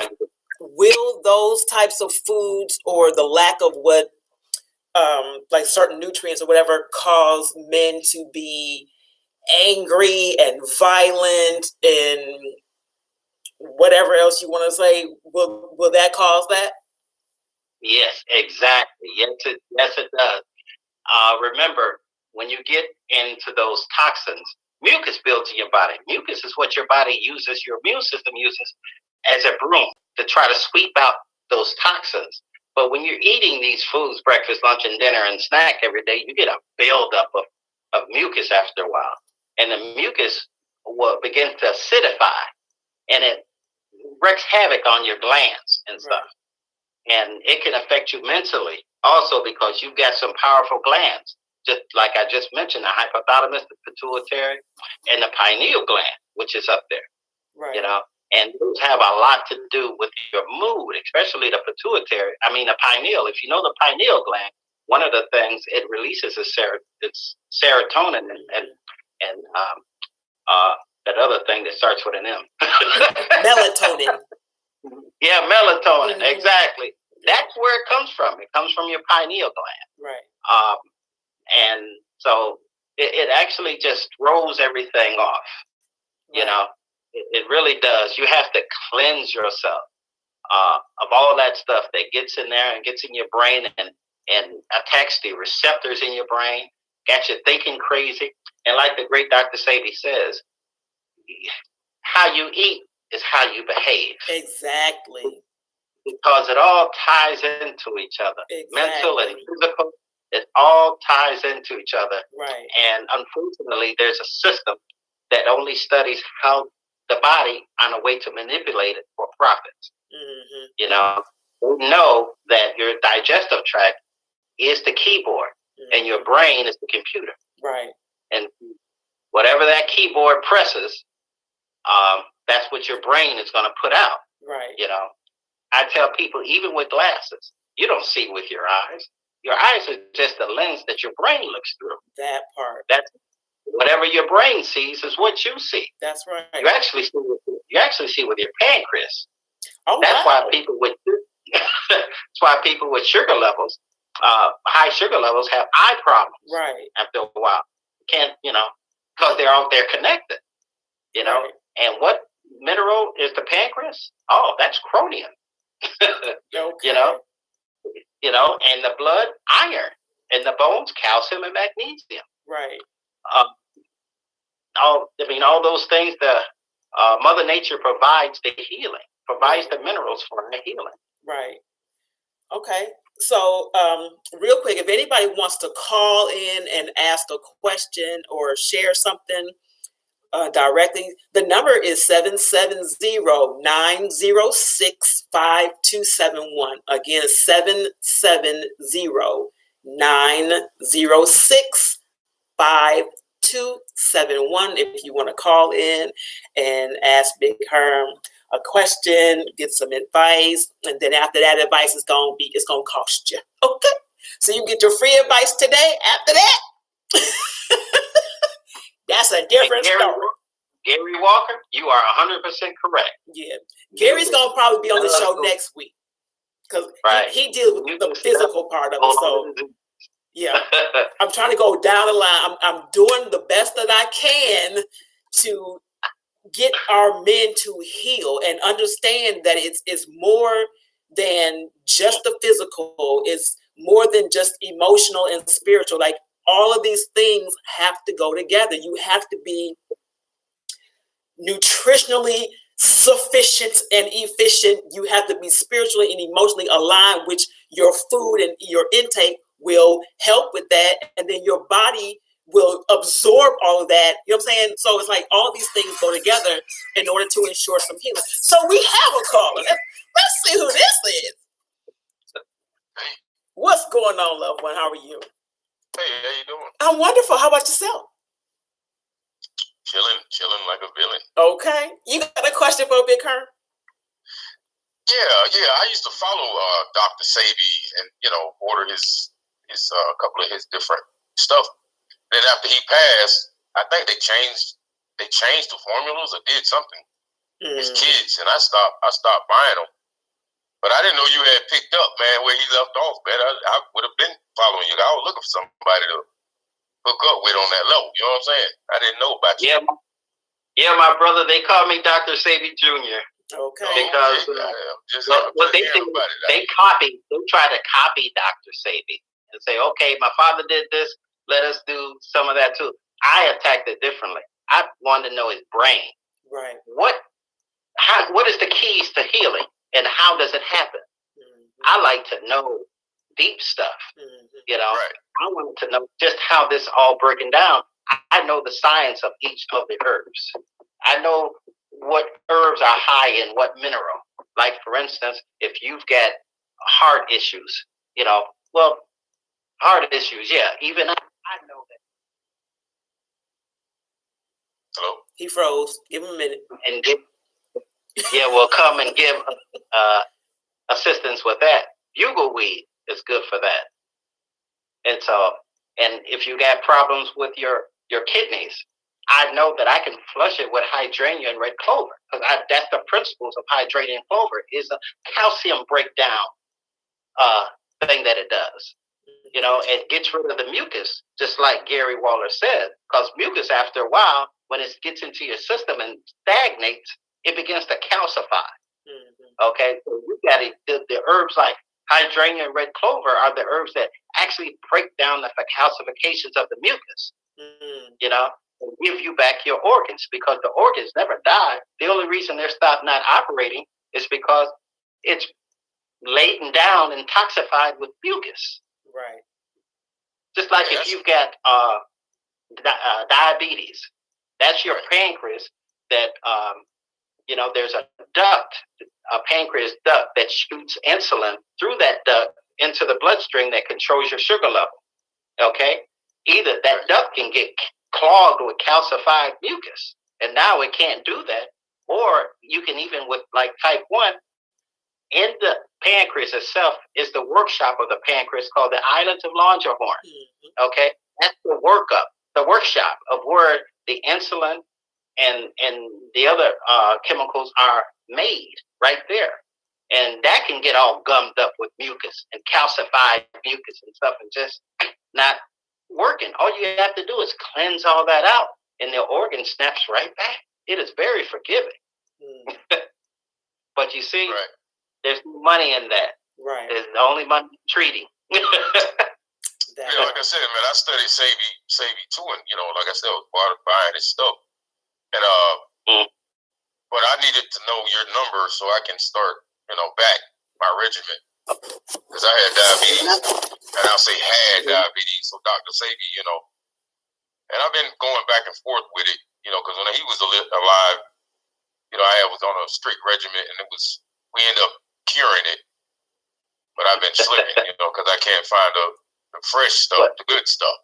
will those types of foods or the lack of what, like certain nutrients or whatever, cause men to be angry and violent and whatever else you want to say? Will that cause that? Yes, exactly. Yes, it does. Remember, when you get into those toxins, mucus builds in your body. Mucus is what your body uses, your immune system uses as a broom to try to sweep out those toxins. But when you're eating these foods, breakfast, lunch, and dinner, and snack every day, you get a buildup of mucus after a while. And the mucus will begin to acidify, and it wreaks havoc on your glands and stuff. And it can affect you mentally also, because you've got some powerful glands. Just like I just mentioned, the hypothalamus, the pituitary, and the pineal gland, which is up there. Right. And those have a lot to do with your mood, especially the pituitary. I mean, the pineal. If you know the pineal gland, one of the things it releases is serotonin and that other thing that starts with an M. Melatonin. Yeah, melatonin. Mm-hmm. Exactly. That's where it comes from. It comes from your pineal gland. Right. And so it actually just throws everything off. Right. It really does. You have to cleanse yourself of all that stuff that gets in there and gets in your brain and attacks the receptors in your brain, got you thinking crazy. And like the great Dr. Sadie says, how you eat is how you behave. Exactly. Because it all ties into each other. Exactly. Mental and physical, it all ties into each other. Right. And unfortunately, there's a system that only studies how the body on a way to manipulate it for profits. Mm-hmm. You know, we know that your digestive tract is the keyboard, mm-hmm. and your brain is the computer. Right. And whatever that keyboard presses, that's what your brain is going to put out. Right. You know, I tell people, even with glasses, you don't see with your eyes. Your eyes are just the lens that your brain looks through. That part. That's whatever your brain sees is what you see. That's right. You actually see with your pancreas. Oh, that's wow. why people with that's why people with sugar levels, high sugar levels, have eye problems. Right. After a while, can't because they're connected. Right. And what mineral is the pancreas? Oh, that's chromium. Okay. And the blood, iron, and the bones, calcium and magnesium. Right. All those things. The Mother Nature provides the healing, provides the minerals for the healing. Right. Okay. So, real quick, if anybody wants to call in and ask a question or share something directly, the number is 770-906-5271. Again, 770-906-5271. If you want to call in and ask Big Herm a question, get some advice, and then after that advice is going to cost you. Okay, so you get your free advice today. After that, that's a different story. Gary Walker, you are 100% correct. Yeah, Gary's going to probably be on the show next week because he deals with the physical part of it. So yeah, I'm trying to go down the line. I'm doing the best that I can to get our men to heal and understand that it's more than just the physical. It's more than just emotional and spiritual. Like all of these things have to go together. You have to be nutritionally sufficient and efficient. You have to be spiritually and emotionally aligned, which your food and your intake will help with that. And then your body will absorb all of that. You know what I'm saying? So it's like all these things go together in order to ensure some healing. So we have a caller. Let's see who this is. What's going on, loved one? How are you? Hey, how you doing? I'm wonderful. How about yourself? Chilling like a villain. Okay. You got a question for Big Herm? Yeah. I used to follow Dr. Sebi and order his couple of his different stuff. Then after he passed, I think they changed the formulas or did something. His kids, and I stopped buying them. But I didn't know you had picked up, man, where he left off, man. I would have been following you. I was looking for somebody to hook up with on that level. You know what I'm saying? I didn't know about you. Yeah, my brother. They call me Dr. Sebi Jr. Okay. Because what they do, they try to copy Dr. Sebi and say, okay, my father did this. Let us do some of that too. I attacked it differently. I wanted to know his brain. Right. What is the keys to healing, and how does it happen? I like to know deep stuff. Right. I wanted to know just how this all breaking down. I know the science of each of the herbs. I know what herbs are high in what mineral. Like, for instance, if you've got heart issues, heart issues, yeah. Even I know that. Hello? He froze. Give him a minute. And we'll come and give assistance with that. Bugle weed is good for that. And so, and if you got problems with your kidneys, I know that I can flush it with hydrangea and red clover, because that's the principles of hydrangea and clover, is a calcium breakdown thing that it does. It gets rid of the mucus, just like Gary Waller said, because mucus, after a while, when it gets into your system and stagnates, it begins to calcify. Okay, so you got the herbs like hydrangea and red clover are the herbs that actually break down the calcifications of the mucus. And give you back your organs, because the organs never die. The only reason they're stopped not operating is because it's laden down and toxified with mucus. Right. like if you've got diabetes, that's your pancreas that, there's a duct, a pancreas duct that shoots insulin through that duct into the bloodstream that controls your sugar level. Okay? Either that duct can get clogged with calcified mucus, and now it can't do that. Or you can even with like type 1, in the pancreas itself is the workshop of the pancreas called the islet of Langerhorn. Mm-hmm. Okay? That's the workshop of where the insulin and the other chemicals are made right there. And that can get all gummed up with mucus and calcified mucus and stuff and just not working. All you have to do is cleanse all that out and the organ snaps right back. It is very forgiving. But you see, there's money in that. Right. There's only money in treating. Like I said, man, I studied Savvy too, and like I said, I was buying his stuff. And but I needed to know your number so I can start, back my regimen. Because I had diabetes. And I'll say had diabetes, so Dr. Savvy, and I've been going back and forth with it, because when he was alive, I was on a strict regimen, and we ended up curing it. But I've been slipping, because I can't find the fresh stuff, the good stuff.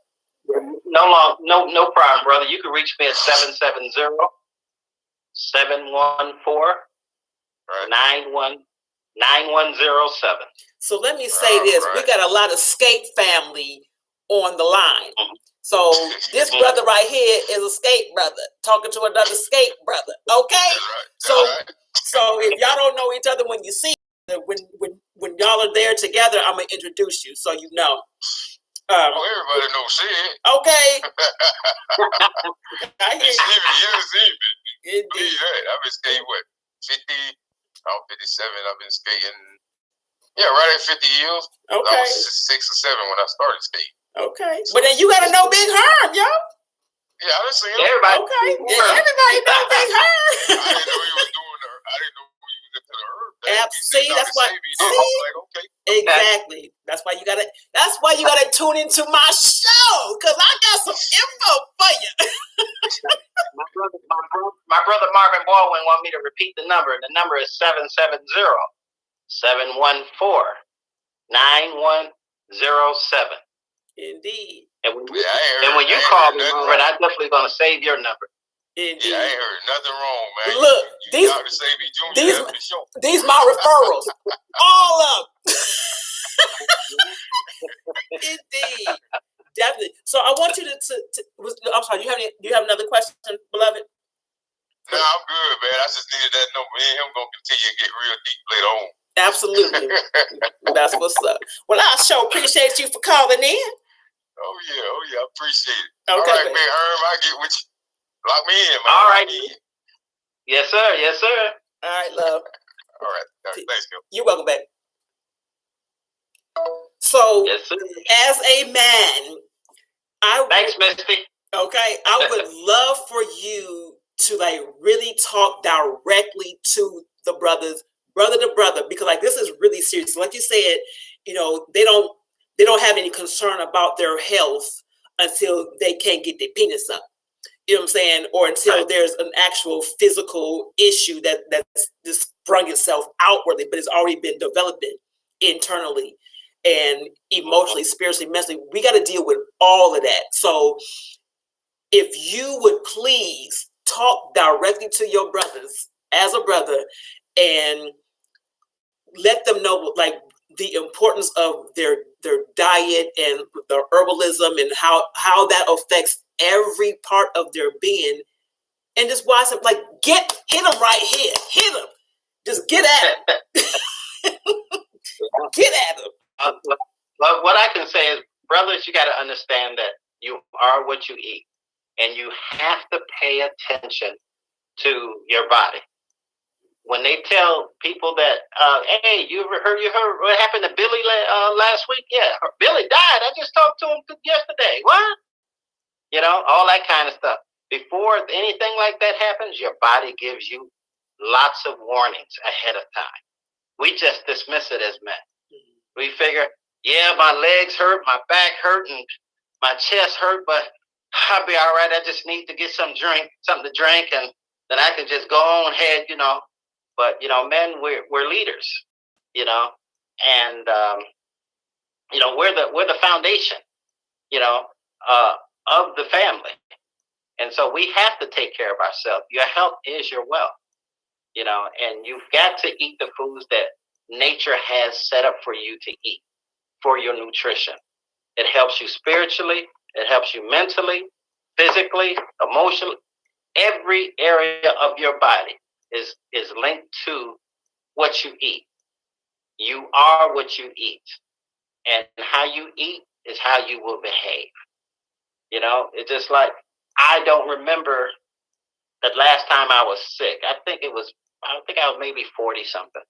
No problem, brother. You can reach me at 770-714-9107. So let me say this. Right. We got a lot of skate family on the line. Mm-hmm. So this brother right here is a skate brother talking to another skate brother. Okay? Right. So if y'all don't know each other when you see when y'all are there together, I'm gonna introduce you so you know. Everybody knows shit. Okay. I hear you. Indeed. I've been skating 50. I'm 57. I've been skating. Yeah, right at 50 years. Okay. I was 6 or 7 when I started skating. Okay. But then you gotta know Big Herm, yo. Yeah, I done seen him. Everybody. Okay. Everybody know Big Herm. I didn't know he was doing the. I didn't know he was into the herb. See, that's why. Like, okay. Exactly. That's why you gotta tune into my show, because I got some info for you. my brother Marvin Baldwin want me to repeat the number. The number is 770-714-9107. Indeed. And when you call me, Marvin, I'm definitely gonna save your number. Indeed. Yeah, I ain't heard nothing wrong, man. Look, these my referrals. All of them. Indeed. Definitely. So I want you to I'm sorry, do you have another question, beloved? No, I'm good, man. I just needed that number. Me and him gonna continue to get real deep later on. Absolutely. That's what's up. Well, I sure appreciate you for calling in. Oh yeah, I appreciate it. Okay, all right, man, Herm, I get with you. Lock me in, man. All right. Yes, sir. All right, love. All right. Thanks, Gil. You're welcome back. So, yes, sir. As a man, thanks, Misty. Okay, I would love for you to really talk directly to the brothers, brother to brother, because this is really serious. Like you said, they don't have any concern about their health until they can't get their penis up. You know what I'm saying? Or until there's an actual physical issue that's just sprung itself outwardly, but it's already been developing internally and emotionally, spiritually, mentally. We got to deal with all of that. So if you would please talk directly to your brothers as a brother and let them know the importance of their diet and the herbalism and how that affects every part of their being, and just watch them hit them right here, hit them, just get at them. Get at them. What I can say is, brothers, you got to understand that you are what you eat, and you have to pay attention to your body. When they tell people that, hey, you heard what happened to Billy last week? Yeah, Billy died. I just talked to him yesterday. What? All that kind of stuff. Before anything like that happens, your body gives you lots of warnings ahead of time. We just dismiss it as men. We figure, yeah, my legs hurt, my back hurt, and my chest hurt, but I'll be all right. I just need to get something to drink, and then I can just go on ahead, But men, we're leaders, and we're the foundation, you know, of the family, and so we have to take care of ourselves. Your health is your wealth, and you've got to eat the foods that nature has set up for you to eat for your nutrition. It helps you spiritually. It helps you mentally, physically, emotionally. Every area of your body is linked to what you eat. You are what you eat. And how you eat is how you will behave. It's just like, I don't remember the last time I was sick. I think I was maybe 40 something.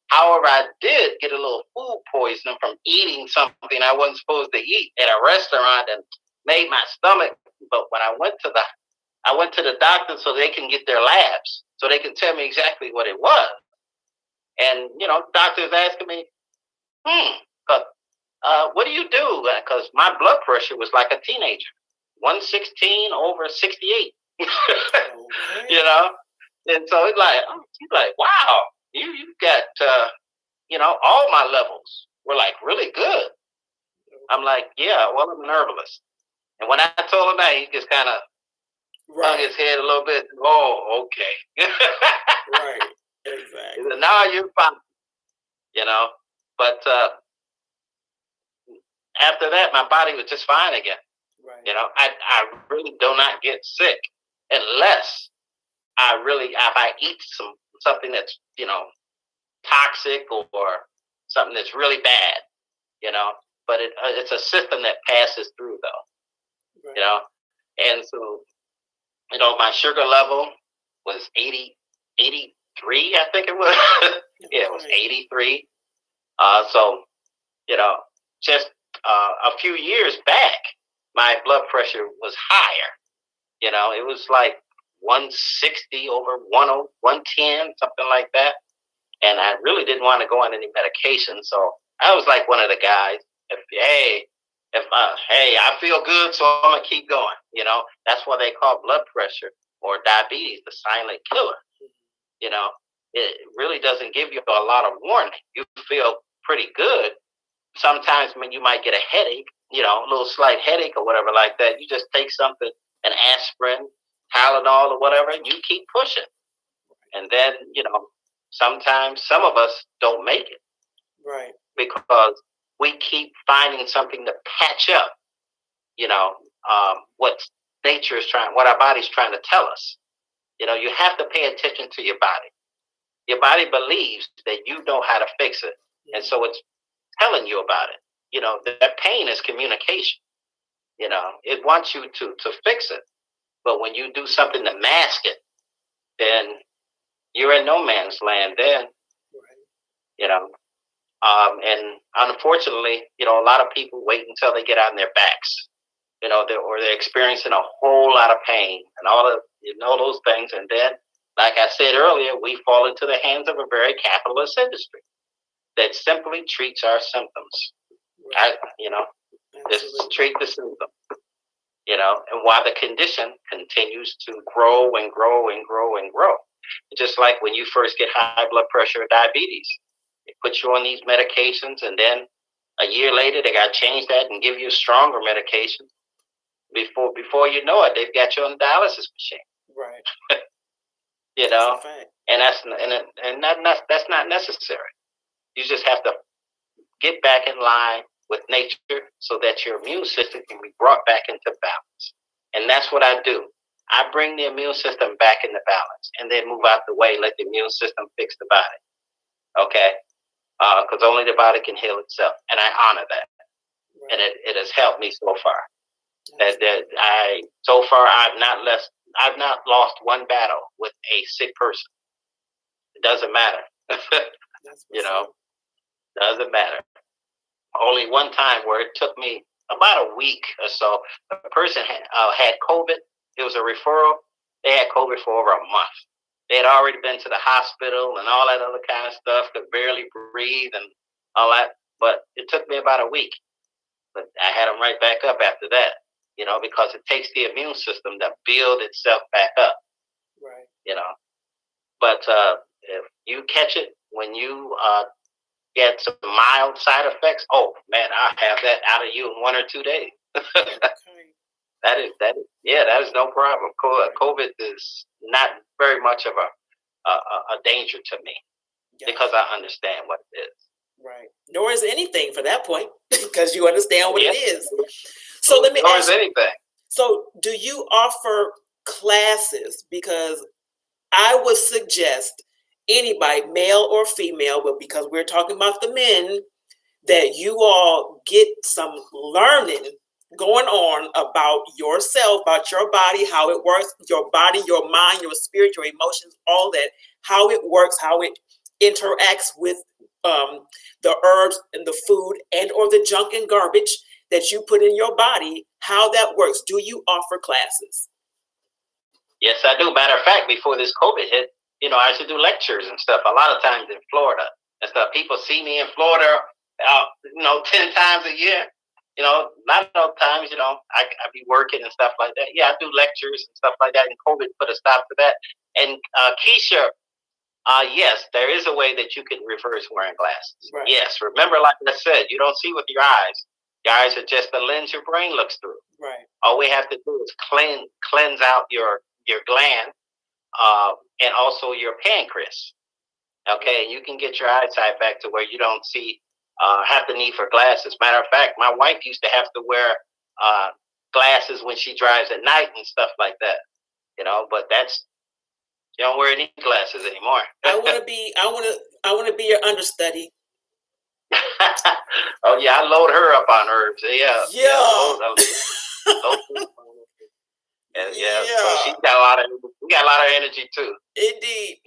However, I did get a little food poisoning from eating something I wasn't supposed to eat at a restaurant and made my stomach. But when I went to the doctor so they can get their labs, so they can tell me exactly what it was. And, doctors asking me, what do you do? Because my blood pressure was like a teenager, 116 over 68. Okay. And so he's like, wow, you got, all my levels were like really good. I'm like, yeah, well, I'm an herbalist. And when I told him that, he just kind of hung his head a little bit. Oh, okay. Right, exactly. Said, no, you're fine. But after that, my body was just fine again. Right. I really do not get sick unless if I eat something that's, toxic or something that's really bad, but it's a system that passes through though, right. And so, my sugar level was 83, I think it was. Yeah, it was 83. So, just a few years back, my blood pressure was higher. It was like 160 over 110, something like that. And I really didn't want to go on any medication. So I was like one of the guys, hey, I feel good, so I'm going to keep going. That's why they call blood pressure or diabetes the silent killer. It really doesn't give you a lot of warning. You feel pretty good. Sometimes when you might get a headache, a little slight headache or whatever like that, you just take something, an aspirin, Tylenol or whatever, and you keep pushing. And then, sometimes some of us don't make it. Right. Because we keep finding something to patch up, what our body's trying to tell us. You have to pay attention to your body. Your body believes that you know how to fix it. And so it's telling you about it. That pain is communication. It wants you to fix it. But when you do something to mask it, then you're in no man's land then. Right. And unfortunately, a lot of people wait until they get on their backs, or they're experiencing a whole lot of pain and all of, those things. And then, like I said earlier, we fall into the hands of a very capitalist industry that simply treats our symptoms. Right. Just treat the symptom. And while the condition continues to grow and grow and grow and grow. Just like when you first get high blood pressure or diabetes, they put you on these medications, and then a year later they got to change that and give you a stronger medication. Before you know it, they've got you on the dialysis machine. Right. And that's not necessary. You just have to get back in line with nature so that your immune system can be brought back into balance. And that's what I do. I bring the immune system back into balance and then move out the way, let the immune system fix the body. Okay? Because only the body can heal itself. And I honor that. Right. And it has helped me so far. I've not lost one battle with a sick person. It doesn't matter. Doesn't matter. Only one time where it took me about a week or so. A person had COVID. It was a referral. They had COVID for over a month. They had already been to the hospital and all that other kind of stuff, could barely breathe and all that. But it took me about a week. But I had them right back up after that, because it takes the immune system to build itself back up, Right. But if you catch it when you get some mild side effects, oh man, I'll have that out of you in 1 or 2 days. Okay. That is no problem. COVID is not very much of a danger to me because I understand what it is. Right. Nor is anything for that point because you understand what it is. So let me ask you, anything. So do you offer classes? Because I would suggest anybody, male or female, but because we're talking about the men, that you all get some learning going on about yourself, about your body, how it works, your body, your mind, your spirit, your emotions, all that, how it works, how it interacts with the herbs and the food and or the junk and garbage that you put in your body, how that works. Do you offer classes? Yes, I do. Matter of fact, before this COVID hit, I used to do lectures and stuff a lot of times in Florida and stuff. People see me in Florida, 10 times a year. A lot of those times, I be working and stuff like that. Yeah, I do lectures and stuff like that, and COVID put a stop to that. And Keisha, yes, there is a way that you can reverse wearing glasses. Right. Yes, remember, like I said, you don't see with your eyes. Your eyes are just the lens your brain looks through. Right. All we have to do is cleanse out your gland and also your pancreas. Okay, and you can get your eyesight back to where you don't see have the need for glasses. Matter of fact, my wife used to have to wear glasses when she drives at night and stuff like that. But that's you don't wear any glasses anymore. I want to be your understudy. Oh yeah, I load her up on herbs. Yeah. And so she got we got a lot of energy too. Indeed.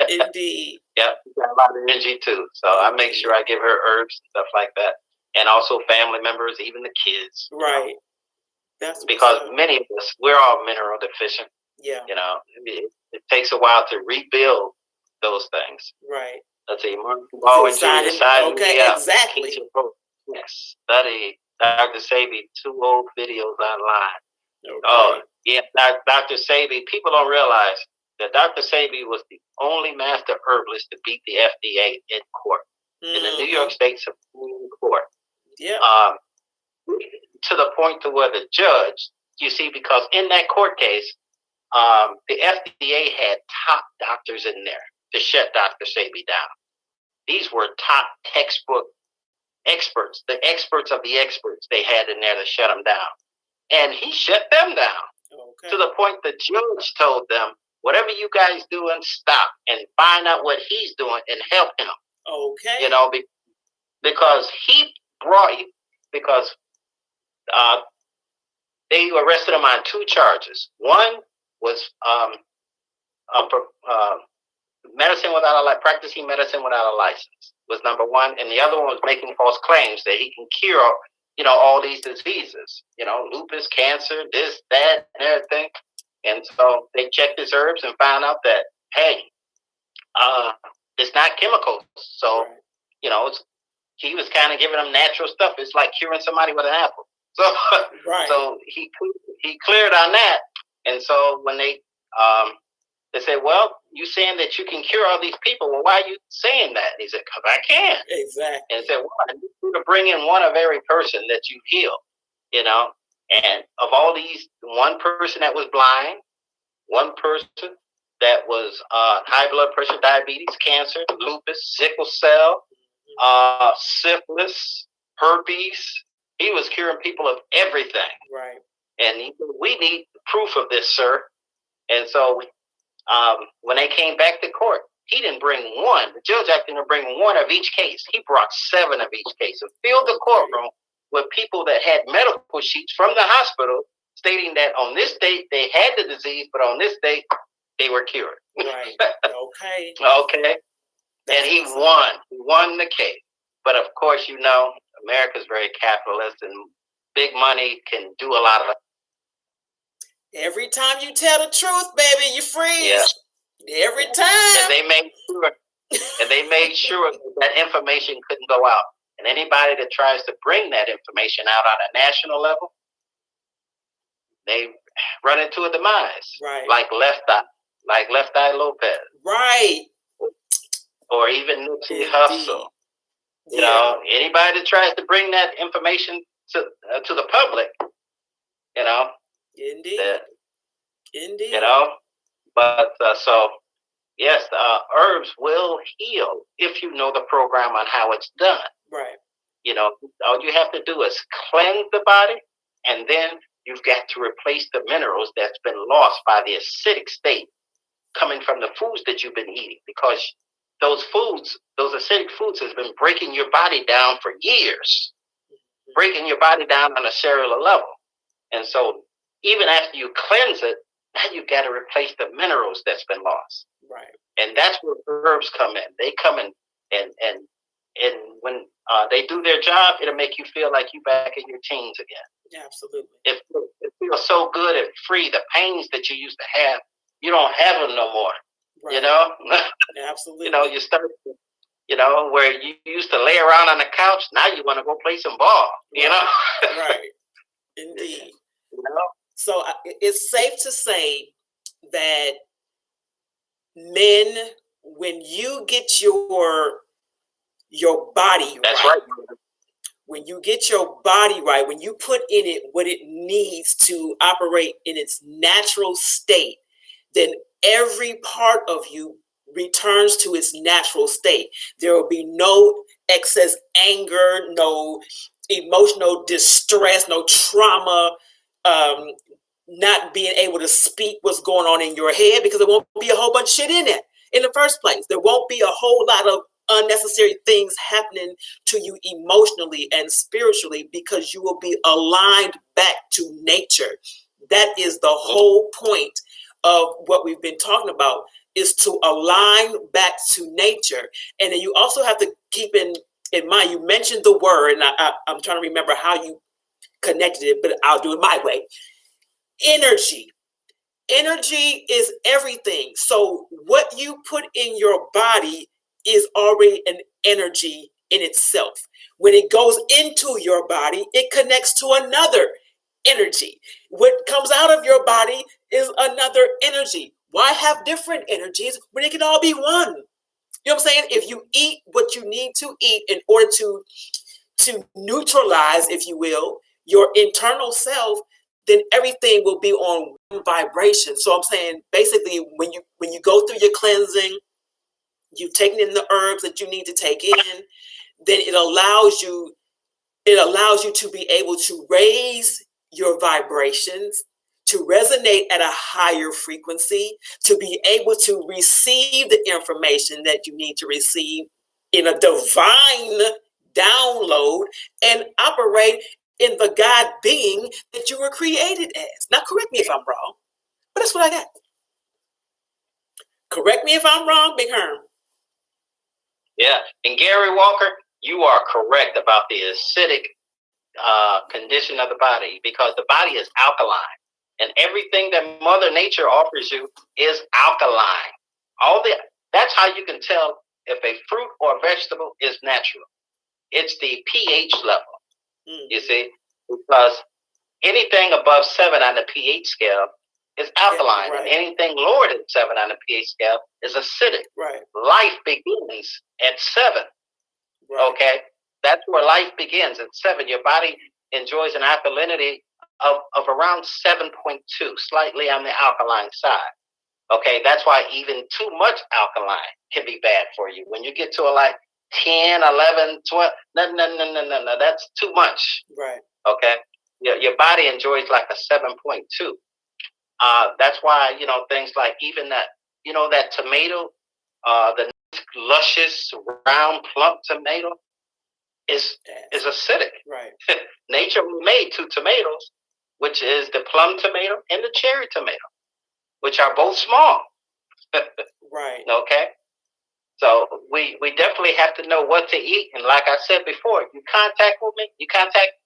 Indeed. Yeah, we got a lot of energy too. So I make sure I give her herbs and stuff like that, and also family members, even the kids. Right. That's because many of us, we're all mineral deficient. Yeah. It takes a while to rebuild those things. Right. Let's see, always inside. Okay, yeah, exactly. Yes, study Dr. Sebi, 2 old videos online. Okay. Oh, yeah, Dr. Sebi, people don't realize that Dr. Sebi was the only master herbalist to beat the FDA in court, in the New York State Supreme Court. Yeah. To the point to where the judge, you see, because in that court case, the FDA had top doctors in there to shut Dr. Sebi down. These were top textbook experts, the experts of the experts they had in there to shut them down. And he shut them down to the point the judge told them, whatever you guys doing, stop and find out what he's doing and help him. Okay. Because he brought you, because they arrested him on 2 charges. One was practicing medicine without a license was number 1, and the other one was making false claims that he can cure, all these diseases, lupus, cancer, this, that, and everything. And so they checked his herbs and found out that, hey, it's not chemicals. So, he was kind of giving them natural stuff. It's like curing somebody with an apple. So, so he cleared on that. And so when they said, well, you saying that you can cure all these people. Well, why are you saying that? And he said, because I can. Exactly. And he said, well, I need you to bring in one of every person that you heal, And of all these, one person that was blind, one person that was high blood pressure, diabetes, cancer, lupus, sickle cell, syphilis, herpes. He was curing people of everything. Right. And he said, we need proof of this, sir. And so when they came back to court, he didn't bring one. The judge didn't bring one of each case. He brought 7 of each case and filled the courtroom with people that had medical sheets from the hospital stating that on this date they had the disease, but on this date they were cured. Right. Okay. Okay. And he won. He won the case. But of course, America's very capitalist, and big money can do a lot of it. Every time you tell the truth, baby, you freeze. Yeah. Every time. And they made sure that information couldn't go out. And anybody that tries to bring that information out on a national level, they run into a demise. Right. Like Left Eye Lopez. Right. Or even Nipsey Hussle. You know, anybody that tries to bring that information to the public, you know. Indeed. Indeed. You know, but so yes, herbs will heal if you know the program on how it's done. Right. You know, all you have to do is cleanse the body, and then you've got to replace the minerals that's been lost by the acidic state coming from the foods that you've been eating, because those acidic foods has been breaking your body down for years, breaking your body down on a cellular level. And so even after you cleanse it, now you've got to replace the minerals that's been lost. Right. And that's where herbs come in. They come in and when they do their job, it'll make you feel like you're back in your teens again. Yeah, absolutely. It feels so good and free. The pains that you used to have, you don't have them no more. Right. You know? Yeah, absolutely. You know, you start, you know, where you used to lay around on the couch, now you want to go play some ball, you know? Right. Indeed. You know? So it's safe to say that men, when you get your body That's right. When you get your body right, when you put in it what it needs to operate in its natural state, then every part of you returns to its natural state. There will be no excess anger, no emotional distress, no trauma, not being able to speak what's going on in your head, because there won't be a whole bunch of shit in it in the first place. There won't be a whole lot of unnecessary things happening to you emotionally and spiritually, because you will be aligned back to nature. That is the whole point of what we've been talking about, is to align back to nature. And then you also have to keep in mind, you mentioned the word, and I'm trying to remember how you connected it, but I'll do it my way. Energy. Energy is everything. So what you put in your body is already an energy in itself. When it goes into your body, it connects to another energy. What comes out of your body is another energy. Why have different energies when it can all be one? You know what I'm saying? If you eat what you need to eat in order to neutralize, if you will, your internal self, then everything will be on one vibration. So I'm saying, basically, when you go through your cleansing, you've taken in the herbs that you need to take in, then it allows you to be able to raise your vibrations, to resonate at a higher frequency, to be able to receive the information that you need to receive in a divine download, and operate in the God being that you were created as. Now, correct me if I'm wrong, but that's what I got. Correct me if I'm wrong, Big Herm. Yeah, and Gary Walker, you are correct about the acidic condition of the body, because the body is alkaline, and everything that Mother Nature offers you is alkaline. That's how you can tell if a fruit or vegetable is natural. It's the pH level. You see, because anything above 7 on the pH scale is alkaline, and anything lower than 7 on the pH scale is acidic. Right. Life begins at 7. Right. Okay, that's where life begins at 7. Your body enjoys an alkalinity of around 7.2, slightly on the alkaline side. Okay, that's why even too much alkaline can be bad for you. When you get to 10, 11, 12, no, that's too much. Right. Okay, your body enjoys like a 7.2. That's why, things like even that, that tomato, the luscious, round, plump tomato is acidic. Right. Nature made 2 tomatoes, which is the plum tomato and the cherry tomato, which are both small. Right. Okay. So we definitely have to know what to eat. And like I said before, you contact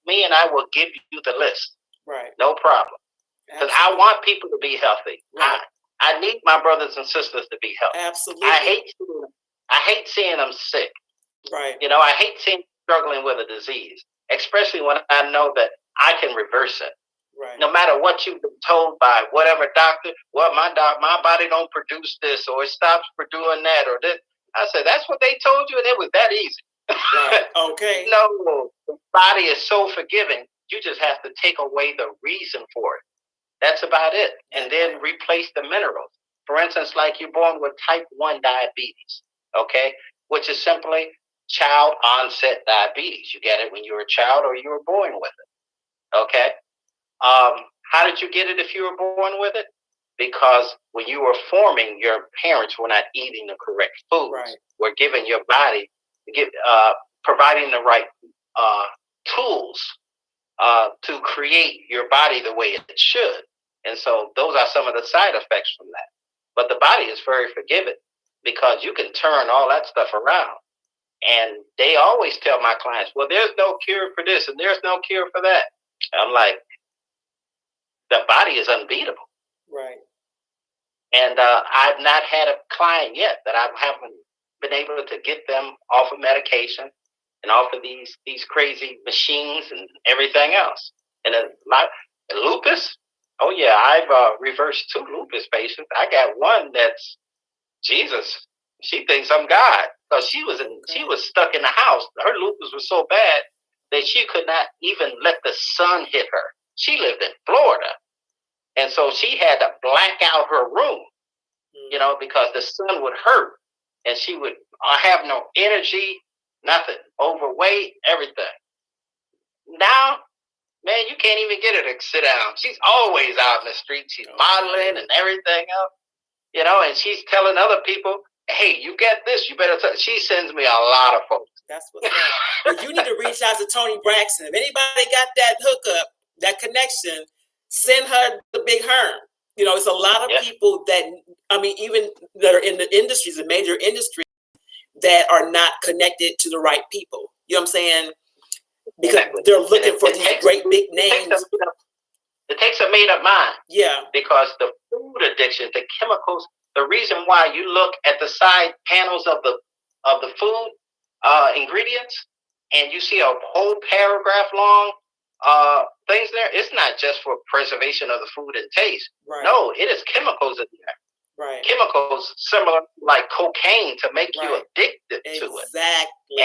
me and I will give you the list. Right. No problem. Because I want people to be healthy. Right. I need my brothers and sisters to be healthy. Absolutely. I hate seeing them sick. Right. I hate seeing struggling with a disease, especially when I know that I can reverse it. Right. No matter what you've been told by whatever doctor, well, my body don't produce this, or it stops for doing that, or this. I said, that's what they told you, and it was that easy. Right. Okay. No, the body is so forgiving. You just have to take away the reason for it. That's about it. And then replace the minerals. For instance, like you're born with type 1 diabetes, okay, which is simply child onset diabetes. You get it when you were a child or you were born with it, okay? How did you get it if you were born with it? Because when you were forming, your parents were not eating the correct foods. Right. Were giving your body, providing the right tools to create your body the way it should. And so those are some of the side effects from that. But the body is very forgiving because you can turn all that stuff around. And they always tell my clients, well, there's no cure for this and there's no cure for that. I'm like, the body is unbeatable. Right. And I've not had a client yet that I haven't been able to get them off of medication and off of these crazy machines and everything else. And my lupus, oh yeah, I've reversed 2 lupus patients. I got one that's, Jesus, she thinks I'm God. Because she was stuck in the house. Her lupus was so bad that she could not even let the sun hit her. She lived in Florida. And so she had to black out her room, because the sun would hurt. And she would have no energy, nothing, overweight, everything. Now, man, you can't even get her to sit down. She's always out in the street. She's modeling and everything else, and she's telling other people, hey, you get this, you better. She sends me a lot of folks. That's what's up. Well, you need to reach out to Toni Braxton. If anybody got that hookup, that connection, send her the big Herm. It's a lot of people that, even that are in the industries, the major industries, that are not connected to the right people. You know what I'm saying? Because they're looking for these great big names. It takes a made-up mind. Yeah. Because the food addiction, the chemicals, the reason why you look at the side panels of the food ingredients and you see a whole paragraph long things there, it's not just for preservation of the food and taste. Right. No, it is chemicals in there. Right. Chemicals similar like cocaine to make you addicted to it. Exactly.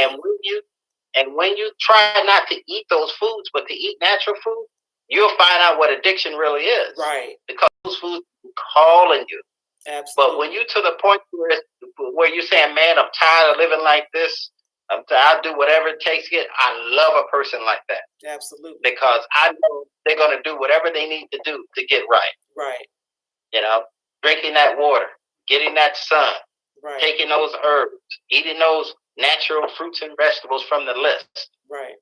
And when you try not to eat those foods, but to eat natural food, you'll find out what addiction really is. Right. Because those foods are calling you. Absolutely. But when you to the point where you're saying, man, I'm tired of living like this, I'll do whatever it takes to get, I love a person like that. Absolutely. Because I know they're going to do whatever they need to do to get right. Right. Drinking that water, getting that sun, right. Taking those herbs, eating those natural fruits and vegetables from the list. Right.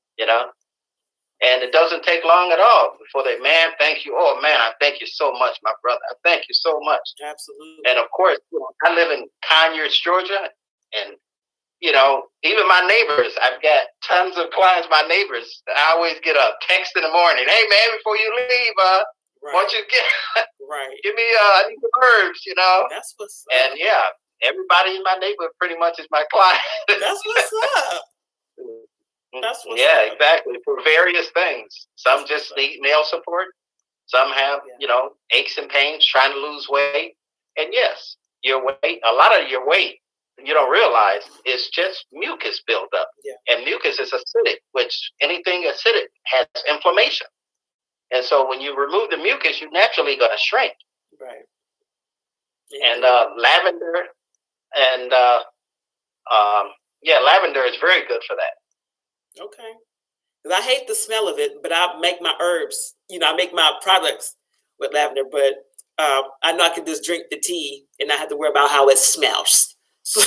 And it doesn't take long at all before they, man, thank you. Oh, man, I thank you so much, my brother. I thank you so much. Absolutely. And, of course, I live in Conyers, Georgia. And, even my neighbors, I've got tons of clients, my neighbors. I always get a text in the morning. Hey, man, before you leave, why don't you give me I need some herbs, That's what's up. And, yeah, everybody in my neighborhood pretty much is my client. That's what's up. That's what's up. Exactly. For various things. Some just need male support. Some have, aches and pains, trying to lose weight. And yes, your weight, a lot of your weight, you don't realize, is just mucus buildup. Yeah. And mucus is acidic, which anything acidic has inflammation. And so when you remove the mucus, you're naturally going to shrink. Right. Yeah. And lavender and, lavender is very good for that. Okay. Because I hate the smell of it, but I make my herbs, I make my products with lavender, but I know I can just drink the tea and not have to worry about how it smells. So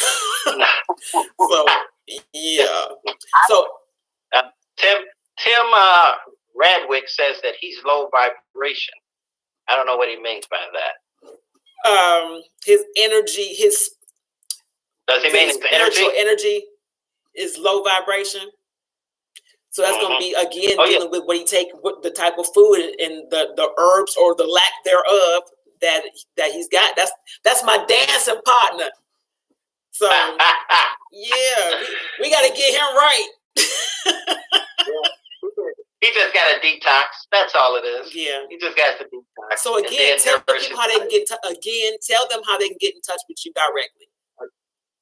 yeah. So Tim Radwick says that he's low vibration. I don't know what he means by that. His energy, does he mean his energy is low vibration? So that's going to be, again, dealing with what he take, what the type of food and the herbs or the lack thereof that he's got. That's my dancing partner. So, yeah, we got to get him right. He just got a detox. That's all it is. Yeah. He just got the detox. So again, tell people how they can get tell them how they can get in touch with you directly.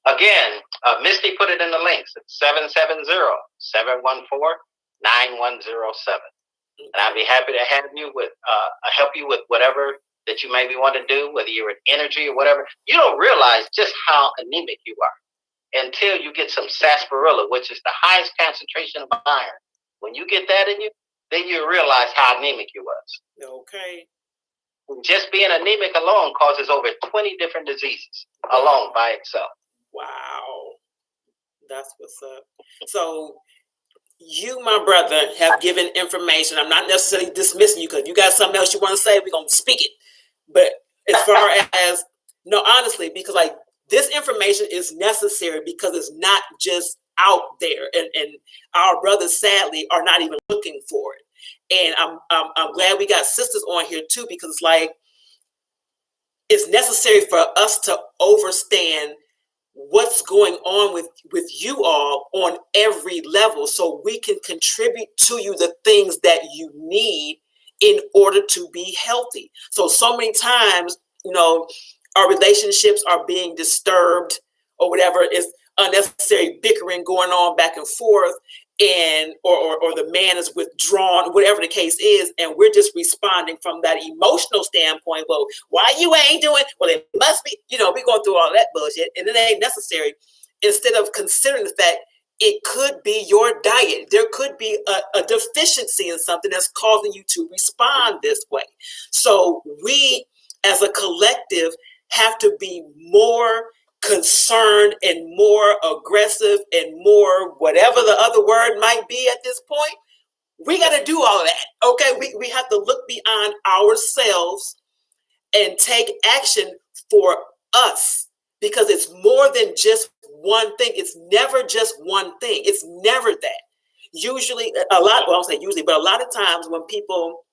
Again, Misty put it in the links. It's 770-714-9107. And I'd be happy to have you with help you with whatever that you maybe want to do, whether you're in energy or whatever. You don't realize just how anemic you are until you get some sarsaparilla, which is the highest concentration of iron. When you get that in you, then you realize how anemic you was. Okay. Just being anemic alone causes over 20 different diseases alone by itself. Wow. That's what's up. So you, my brother, have given information. I'm not necessarily dismissing you because you got something else you want to say, we're going to speak it. But as far as, no, honestly, because like this information is necessary because it's not just out there. And our brothers, sadly, are not even looking for it. And I'm glad we got sisters on here too, because it's like, it's necessary for us to understand what's going on with you all on every level so we can contribute to you the things that you need in order to be healthy. So many times, our relationships are being disturbed or whatever, is unnecessary bickering going on back and forth, and or the man is withdrawn, whatever the case is, and we're just responding from that emotional standpoint. Well, why you ain't doing? Well, it must be, we're going through all that bullshit, and it ain't necessary. Instead of considering the fact it could be your diet, there could be a deficiency in something that's causing you to respond this way. So we, as a collective, have to be more concerned and more aggressive and more whatever the other word might be at this point. We got to do all of that. Okay, we have to look beyond ourselves and take action for us, because it's more than just one thing. It's never just one thing. It's never that. Usually, I don't say usually, but a lot of times when people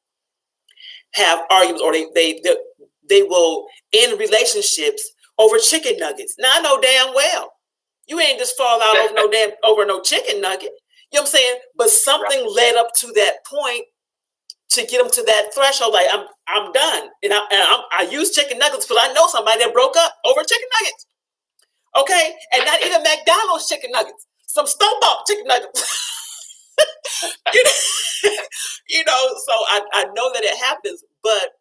have arguments or they will end relationships over chicken nuggets. Now I know damn well you ain't just fall out over no chicken nugget. You know what I'm saying? But something led up to that point to get them to that threshold. Like I'm done, and I use chicken nuggets because I know somebody that broke up over chicken nuggets. Okay, and not even McDonald's chicken nuggets, some store-bought chicken nuggets. So I know that it happens, but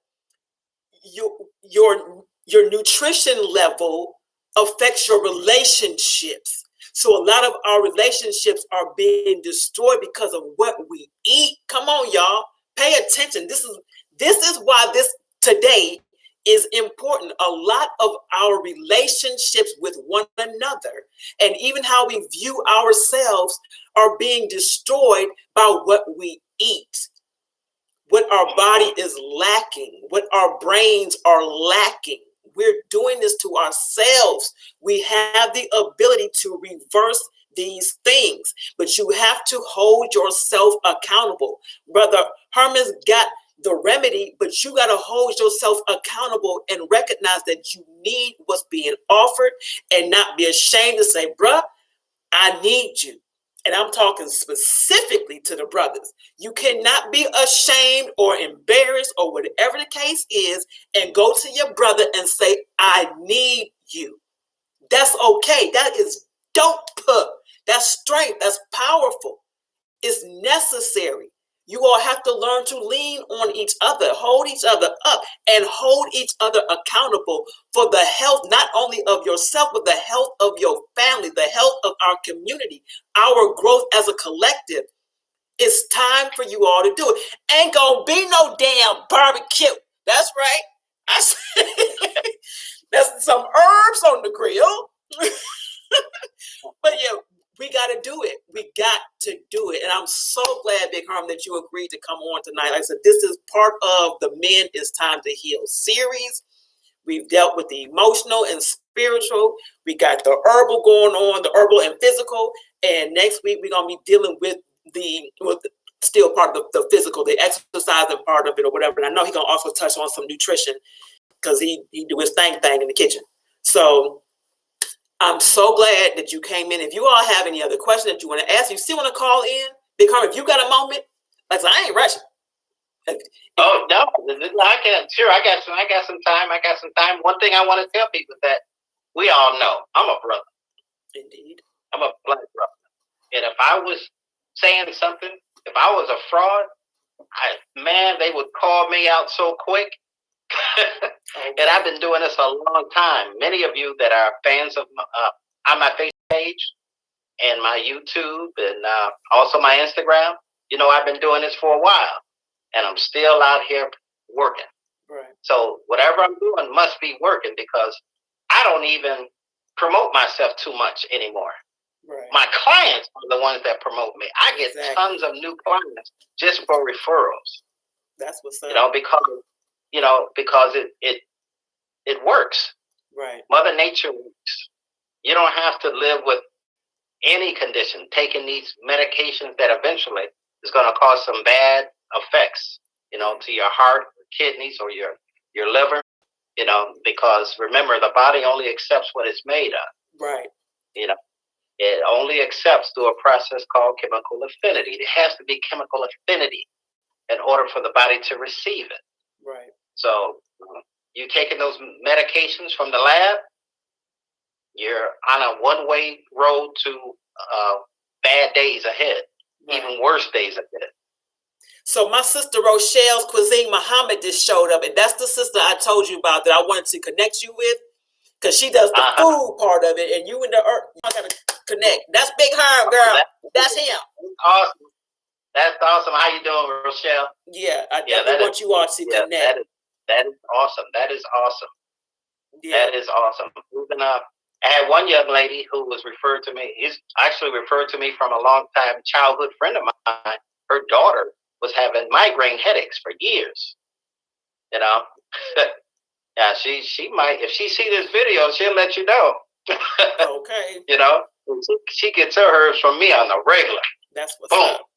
your nutrition level affects your relationships. So a lot of our relationships are being destroyed because of what we eat. Come on, y'all. Pay attention. This is why this today is important. A lot of our relationships with one another and even how we view ourselves are being destroyed by what we eat, what our body is lacking, what our brains are lacking. We're doing this to ourselves. We have the ability to reverse these things, but you have to hold yourself accountable. Brother Herman's got the remedy, but you got to hold yourself accountable and recognize that you need what's being offered and not be ashamed to say, bruh, I need you. And I'm talking specifically to the brothers. You cannot be ashamed or embarrassed or whatever the case is and go to your brother and say, I need you. That's okay. That is dope. That's strength. That's powerful. It's necessary. You all have to learn to lean on each other, hold each other up, and hold each other accountable for the health, not only of yourself, but the health of your family, the health of our community, our growth as a collective. It's time for you all to do it. Ain't gonna be no damn barbecue. That's right. That's some herbs on the grill. But yeah, we got to do it. We got to do it. And I'm so glad, Big Herm, that you agreed to come on tonight. Like I said, this is part of the Men It's Time to Heal series. We've dealt with the emotional and spiritual. We got the herbal going on, the herbal and physical. And next week, we're going to be dealing with still part of the physical, the exercising part of it or whatever. And I know he's going to also touch on some nutrition because he do his thing in the kitchen. So I'm so glad that you came in. If you all have any other questions that you want to ask, you still want to call in, Big Harm, if you got a moment, like I ain't rushing. Oh no, I can. Sure, I got some time. One thing I want to tell people is that we all know I'm a brother. Indeed, I'm a black brother, and if I was saying something, if I was a fraud, they would call me out so quick. Okay. And I've been doing this a long time. Many of you that are fans of on my Facebook page and my YouTube and also my Instagram, I've been doing this for a while, and I'm still out here working. Right. So whatever I'm doing must be working, because I don't even promote myself too much anymore. Right. My clients are the ones that promote me. I get tons of new clients just for referrals. That's what's up. Because it works. Right. Mother Nature works. You don't have to live with any condition taking these medications that eventually is going to cause some bad effects, to your heart, kidneys, or your liver, because remember, the body only accepts what it's made of. Right. It only accepts through a process called chemical affinity. It has to be chemical affinity in order for the body to receive it. Right. So you taking those medications from the lab, you're on a one-way road to bad days ahead, right. Even worse days ahead. So my sister Rochelle's Cuisine Muhammad just showed up, and that's the sister I told you about that I wanted to connect you with, because she does the food part of it, and you and the earth, you gotta connect. That's Big Herm, girl. That's him. Awesome. That's awesome. How you doing, Rochelle? Yeah, I definitely want you all to connect. That is awesome. That is awesome. Yeah. That is awesome. Moving up. I had one young lady who was referred to me. He's actually referred to me from a long time childhood friend of mine. Her daughter was having migraine headaches for years. Yeah, she might, if she see this video, she'll let you know. Okay. She gets her herbs from me on the regular. That's what's boom. Up.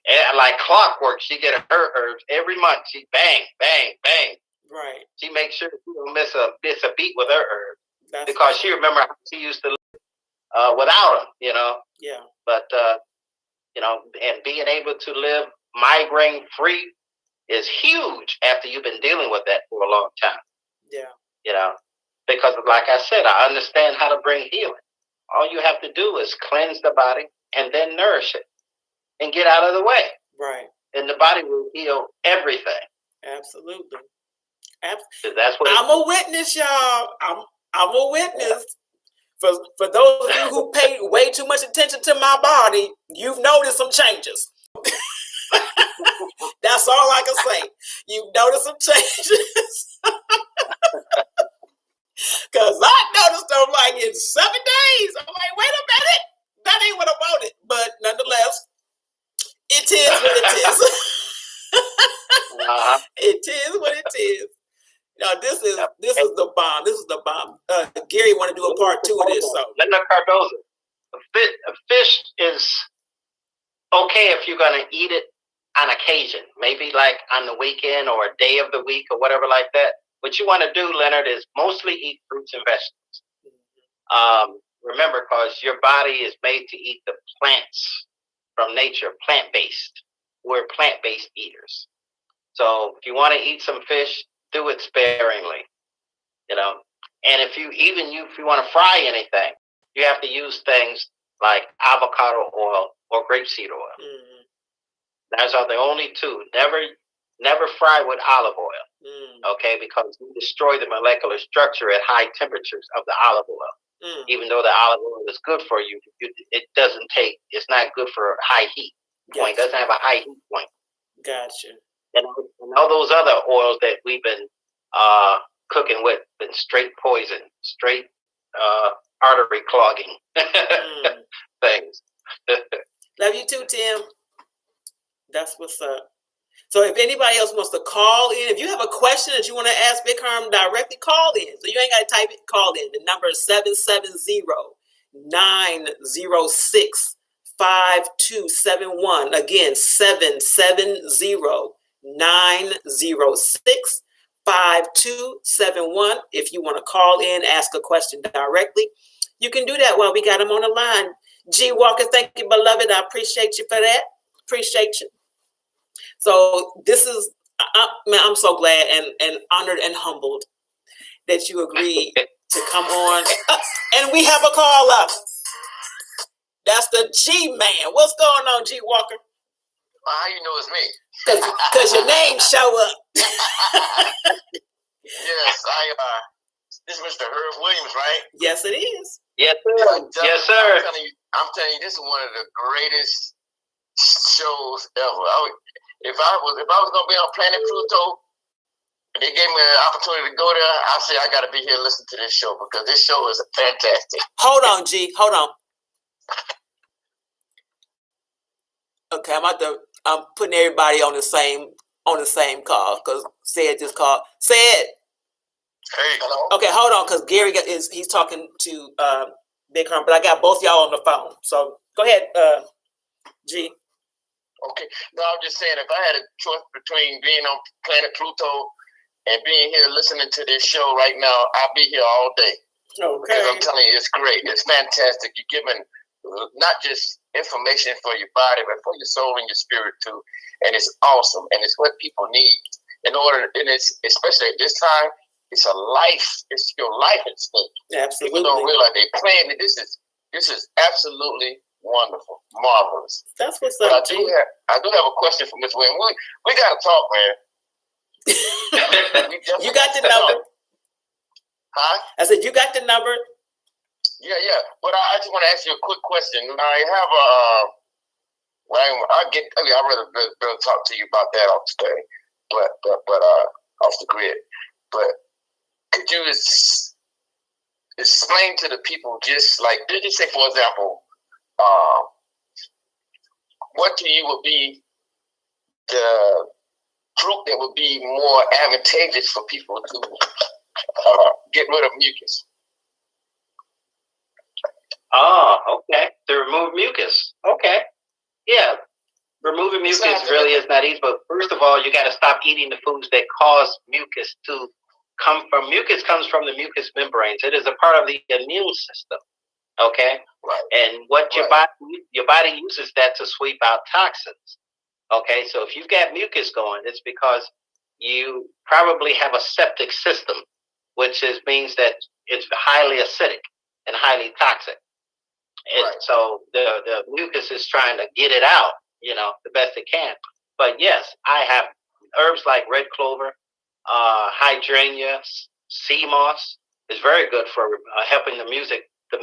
And like clockwork, she get her herbs every month. She bang, bang, bang. Right. She makes sure she don't miss a beat with her herbs. That's because she remember how she used to live without them, Yeah. But and being able to live migraine free is huge after you've been dealing with that for a long time. Yeah. Because like I said, I understand how to bring healing. All you have to do is cleanse the body and then nourish it and get out of the way. Right. And the body will heal everything. Absolutely. That's what I'm a witness, y'all. I'm a witness. For those of you who pay way too much attention to my body, you've noticed some changes. That's all I can say. You've noticed some changes. Because I noticed them like in 7 days. I'm like, wait a minute. That ain't what I wanted. But nonetheless, it is what it is. It is what it is. No, this is the bomb. This is the bomb. Gary want to do a part 2 of this. So Linda Cardoza, a fish is okay if you're gonna eat it on occasion, maybe like on the weekend or a day of the week or whatever like that. What you want to do, Leonard, is mostly eat fruits and vegetables. Remember, because your body is made to eat the plants from nature, plant-based. We're plant-based eaters. So if you want to eat some fish, do it sparingly, And if you want to fry anything, you have to use things like avocado oil or grapeseed oil. Mm-hmm. Those are the only two. Never fry with olive oil, okay? Because you destroy the molecular structure at high temperatures of the olive oil. Even though the olive oil is good for you, it's not good for high heat point. It doesn't have a high heat point. Gotcha. And all those other oils that we've been cooking with been straight poison, straight artery clogging things. Love you too, Tim. That's what's up. So if anybody else wants to call in, if you have a question that you want to ask Big Herm directly, call in. So you ain't got to type it, call in. The number is 770-906-5271. Again, 770-906-5271. If you want to call in, ask a question directly, you can do that while we got them on the line. G. Walker, thank you, beloved. I appreciate you for that. Appreciate you. So this is, man, I'm so glad and honored and humbled that you agreed to come on. And we have a call up. That's the G man. What's going on, G. Walker? How you know it's me? Because your name show up. Yes, this is Mr. Herb Williams, right? Yes, it is. Yes, sir. Yes, sir. I'm telling you, this is one of the greatest shows ever. If I was gonna be on Planet Pluto, and they gave me an opportunity to go there, I say I gotta be here and listen to this show because this show is fantastic. Hold on, G. Hold on. Okay, I'm putting everybody on the same call because Said just called. Said. Hey, hello. Okay, hold on, because Gary he's talking to Big Herm, but I got both y'all on the phone. So go ahead, G. Okay. No, I'm just saying if I had a choice between being on Planet Pluto and being here listening to this show right now, I'll be here all day. Okay. Because I'm telling you, it's great. It's fantastic. You're giving not just information for your body, but for your soul and your spirit too. And it's awesome. And it's what people need in order, and it's especially at this time, it's your life at stake. Absolutely. People don't realize they're playing it. This is absolutely wonderful, marvelous. That's what's But up, I do have a question for Miss Williams. We got to talk, man. You got the number? Huh? I said you got the number. Yeah. But I just want to ask you a quick question. I have I'd rather talk to you about that off the stage, but off the grid. But could you explain to the people, just like, did you say, for example, what to you would be the fruit that would be more advantageous for people to get rid of mucus? Oh, okay. To remove mucus. Okay. Yeah. Removing mucus really is not easy, but first of all, you got to stop eating the foods that cause mucus to come from. Mucus comes from the mucous membranes. It is a part of the immune system. Okay. Right. And what your body uses that to sweep out toxins. Okay. So if you've got mucus going, it's because you probably have a septic system, which means that it's highly acidic and highly toxic. And so the mucus is trying to get it out, the best it can. But yes, I have herbs like red clover, hydrangea, sea moss is very good for helping the mucus. Yeah,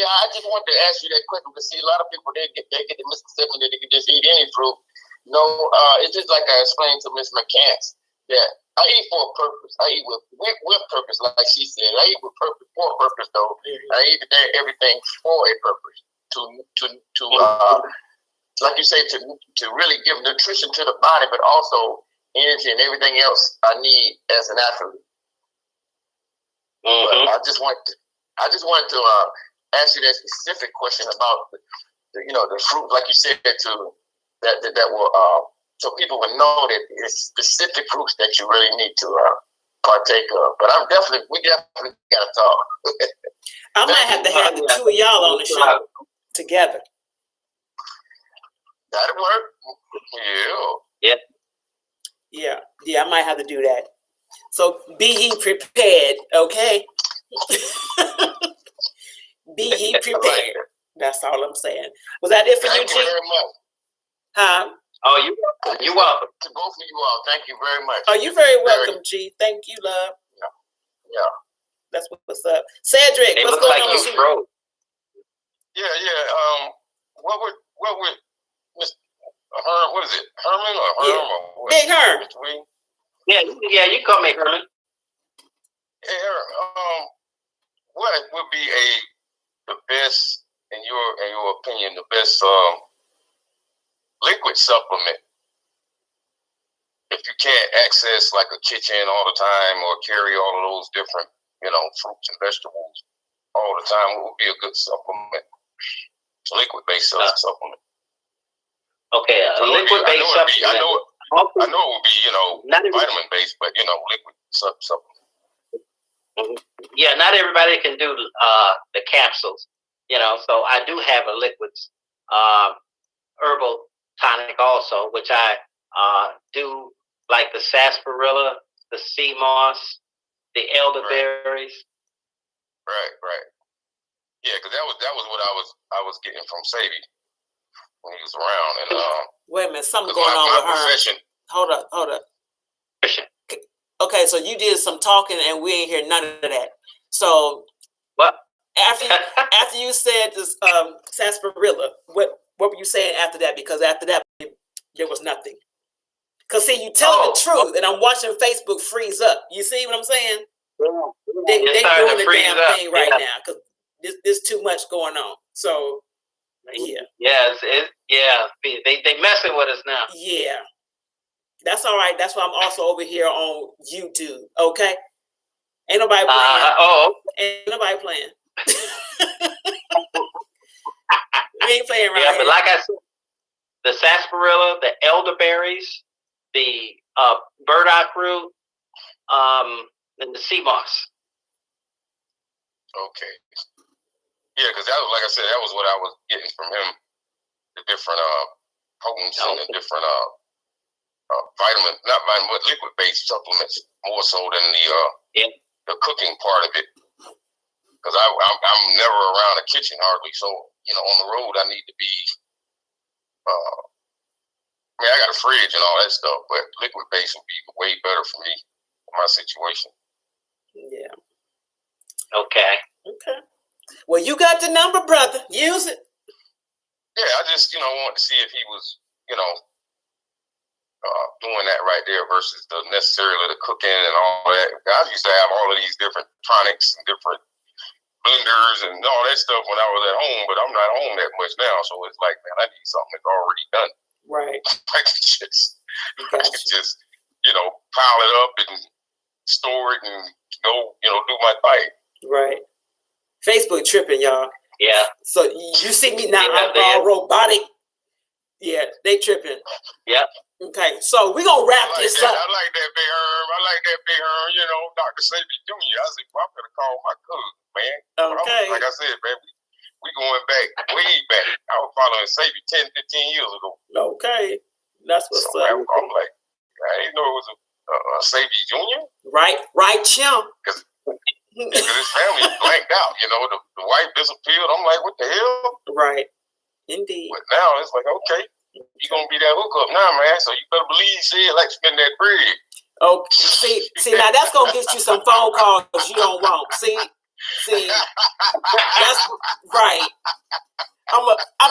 I just wanted to ask you that question because see, a lot of people they get the misconception that they can just eat any fruit. No, it's just like I explained to Miss McCants that I eat for a purpose. I eat with purpose, like she said. I eat with purpose, for a purpose, though. I eat everything for a purpose to like you say, to really give nutrition to the body, but also energy and everything else I need as an athlete. Mm-hmm. But I just wanted to ask you that specific question about the fruit, like you said, that will so people will know that it's specific fruits that you really need to partake of. But we definitely got to talk. I might have to have the two of y'all on the show together. That'll work. Yeah. I might have to do that. So be ye prepared, okay? Be ye prepared. That's all I'm saying. Was that it for you, G? Thank you very much. Huh? Oh, you're welcome. To both of you all, thank you very much. Oh, you're very welcome, G. Thank you, love. Yeah. That's what's up. Cedric, what's going on with you? Yeah. What would Mr. Herm, what is it? Herman or Herm? Yeah. Or Big Herm. Yeah, you call me Herman. Yeah, what would be the best, in your opinion, the best liquid supplement if you can't access like a kitchen all the time or carry all of those different, fruits and vegetables all the time? What would be a good supplement? Liquid-based supplement. Okay, liquid-based supplement. I know it would be, vitamin-based, but liquid supplement. Yeah, not everybody can do the capsules, so I do have a liquids herbal tonic also, which I do, like the sarsaparilla, the sea moss, the elderberries. Right. Yeah, because that was what I was getting from Sadie when he was around, and wait a minute, something going on with her. Hold up. Okay, so you did some talking and we ain't hear none of that. So what after you said this sarsaparilla, what were you saying after that? Because after that there was nothing. Cause see, you telling the truth, and I'm watching Facebook freeze up. You see what I'm saying? They doing the damn thing right now because there's too much going on. So yeah. They messing with us now. Yeah. That's all right. That's why I'm also over here on YouTube. Okay. Ain't nobody playing. Ain't nobody playing. We ain't playing right here. But like I said, the sarsaparilla, the elderberries, the burdock root, and the sea moss. Okay. Yeah, because that was, like I said, that was what I was getting from him. The different potents and the different liquid-based supplements, more so than the cooking part of it. Because I'm never around a kitchen hardly, so on the road I need to be. I got a fridge and all that stuff, but liquid-based would be way better for me in my situation. Yeah. Okay. Well, you got the number, brother. Use it. Yeah, I just wanted to see if he was doing that right there versus the necessarily the cooking and all that. I used to have all of these different tonics and different blenders and all that stuff when I was at home, but I'm not home that much now, so it's like, man, I need something that's already done. Right. I can just pile it up and store it and go, do my thing. Right. Facebook tripping, y'all. Yeah. So you see me now, I'm all robotic. Yeah, they tripping. Yeah. Okay, so we're going to wrap this up. I like that, Big Herm. Dr. Sabi Jr. I said, well, I'm going to call my cousin, man. Okay. Like I said, man, we going back, way back. I was following Sabi 10, 15 years ago. Okay. That's what's up. I'm like, I didn't know it was a Sabi Jr. Right, chimp. Because his family blanked out, the wife disappeared. I'm like, what the hell? Right. Indeed. But now it's like, okay, you're going to be that hookup now, man. So you better believe she like to spend that bread. Okay. See, now that's going to get you some phone calls you don't want. See, that's right. I'm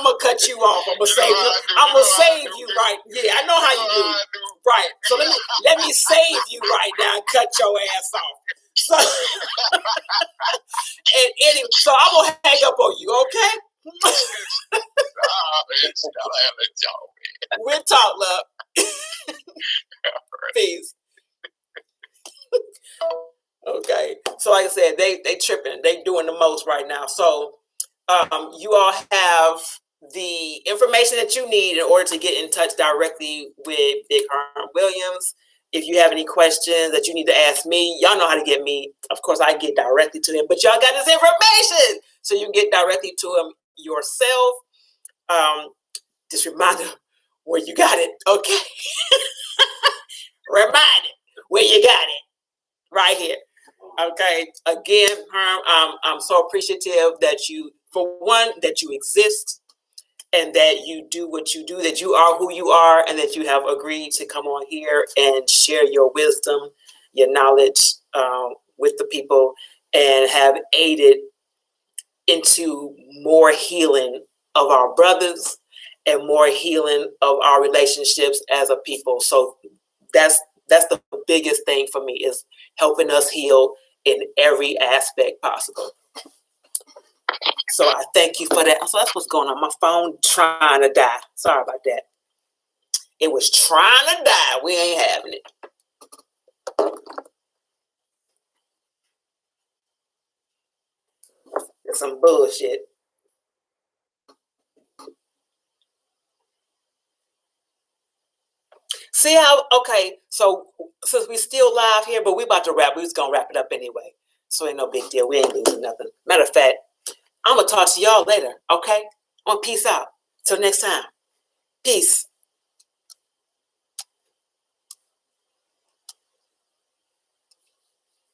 gonna cut you off. I'm gonna save you. I'm gonna save you right. Yeah, I know how you do. Right. So let me save you right now and cut your ass off. So and anyway, so I'm gonna hang up on you, okay? We'll talk, love. Peace. Okay. So like I said, they tripping. They doing the most right now. So you all have the information that you need in order to get in touch directly with Big Herm Williams. If you have any questions that you need to ask me, y'all know how to get me. Of course, I get directly to him, but y'all got this information, so you can get directly to him yourself. Just remind him where you got it, okay? Remind him where you got it, right here. Okay. Again, Herm, I'm so appreciative that you, for one, that you exist and that you do what you do, that you are who you are, and that you have agreed to come on here and share your wisdom, your knowledge with the people, and have aided into more healing of our brothers and more healing of our relationships as a people. So that's the biggest thing for me, is helping us heal in every aspect possible. So I thank you for that. So that's what's going on. My phone trying to die. Sorry about that. It was trying to die. We ain't having it. It's some bullshit. See how, okay, so since we still live here, but we about to wrap, we're just going to wrap it up anyway. So ain't no big deal. We ain't losing nothing. Matter of fact, I'm gonna talk to y'all later. Okay? I'm gonna peace out. Till next time. Peace.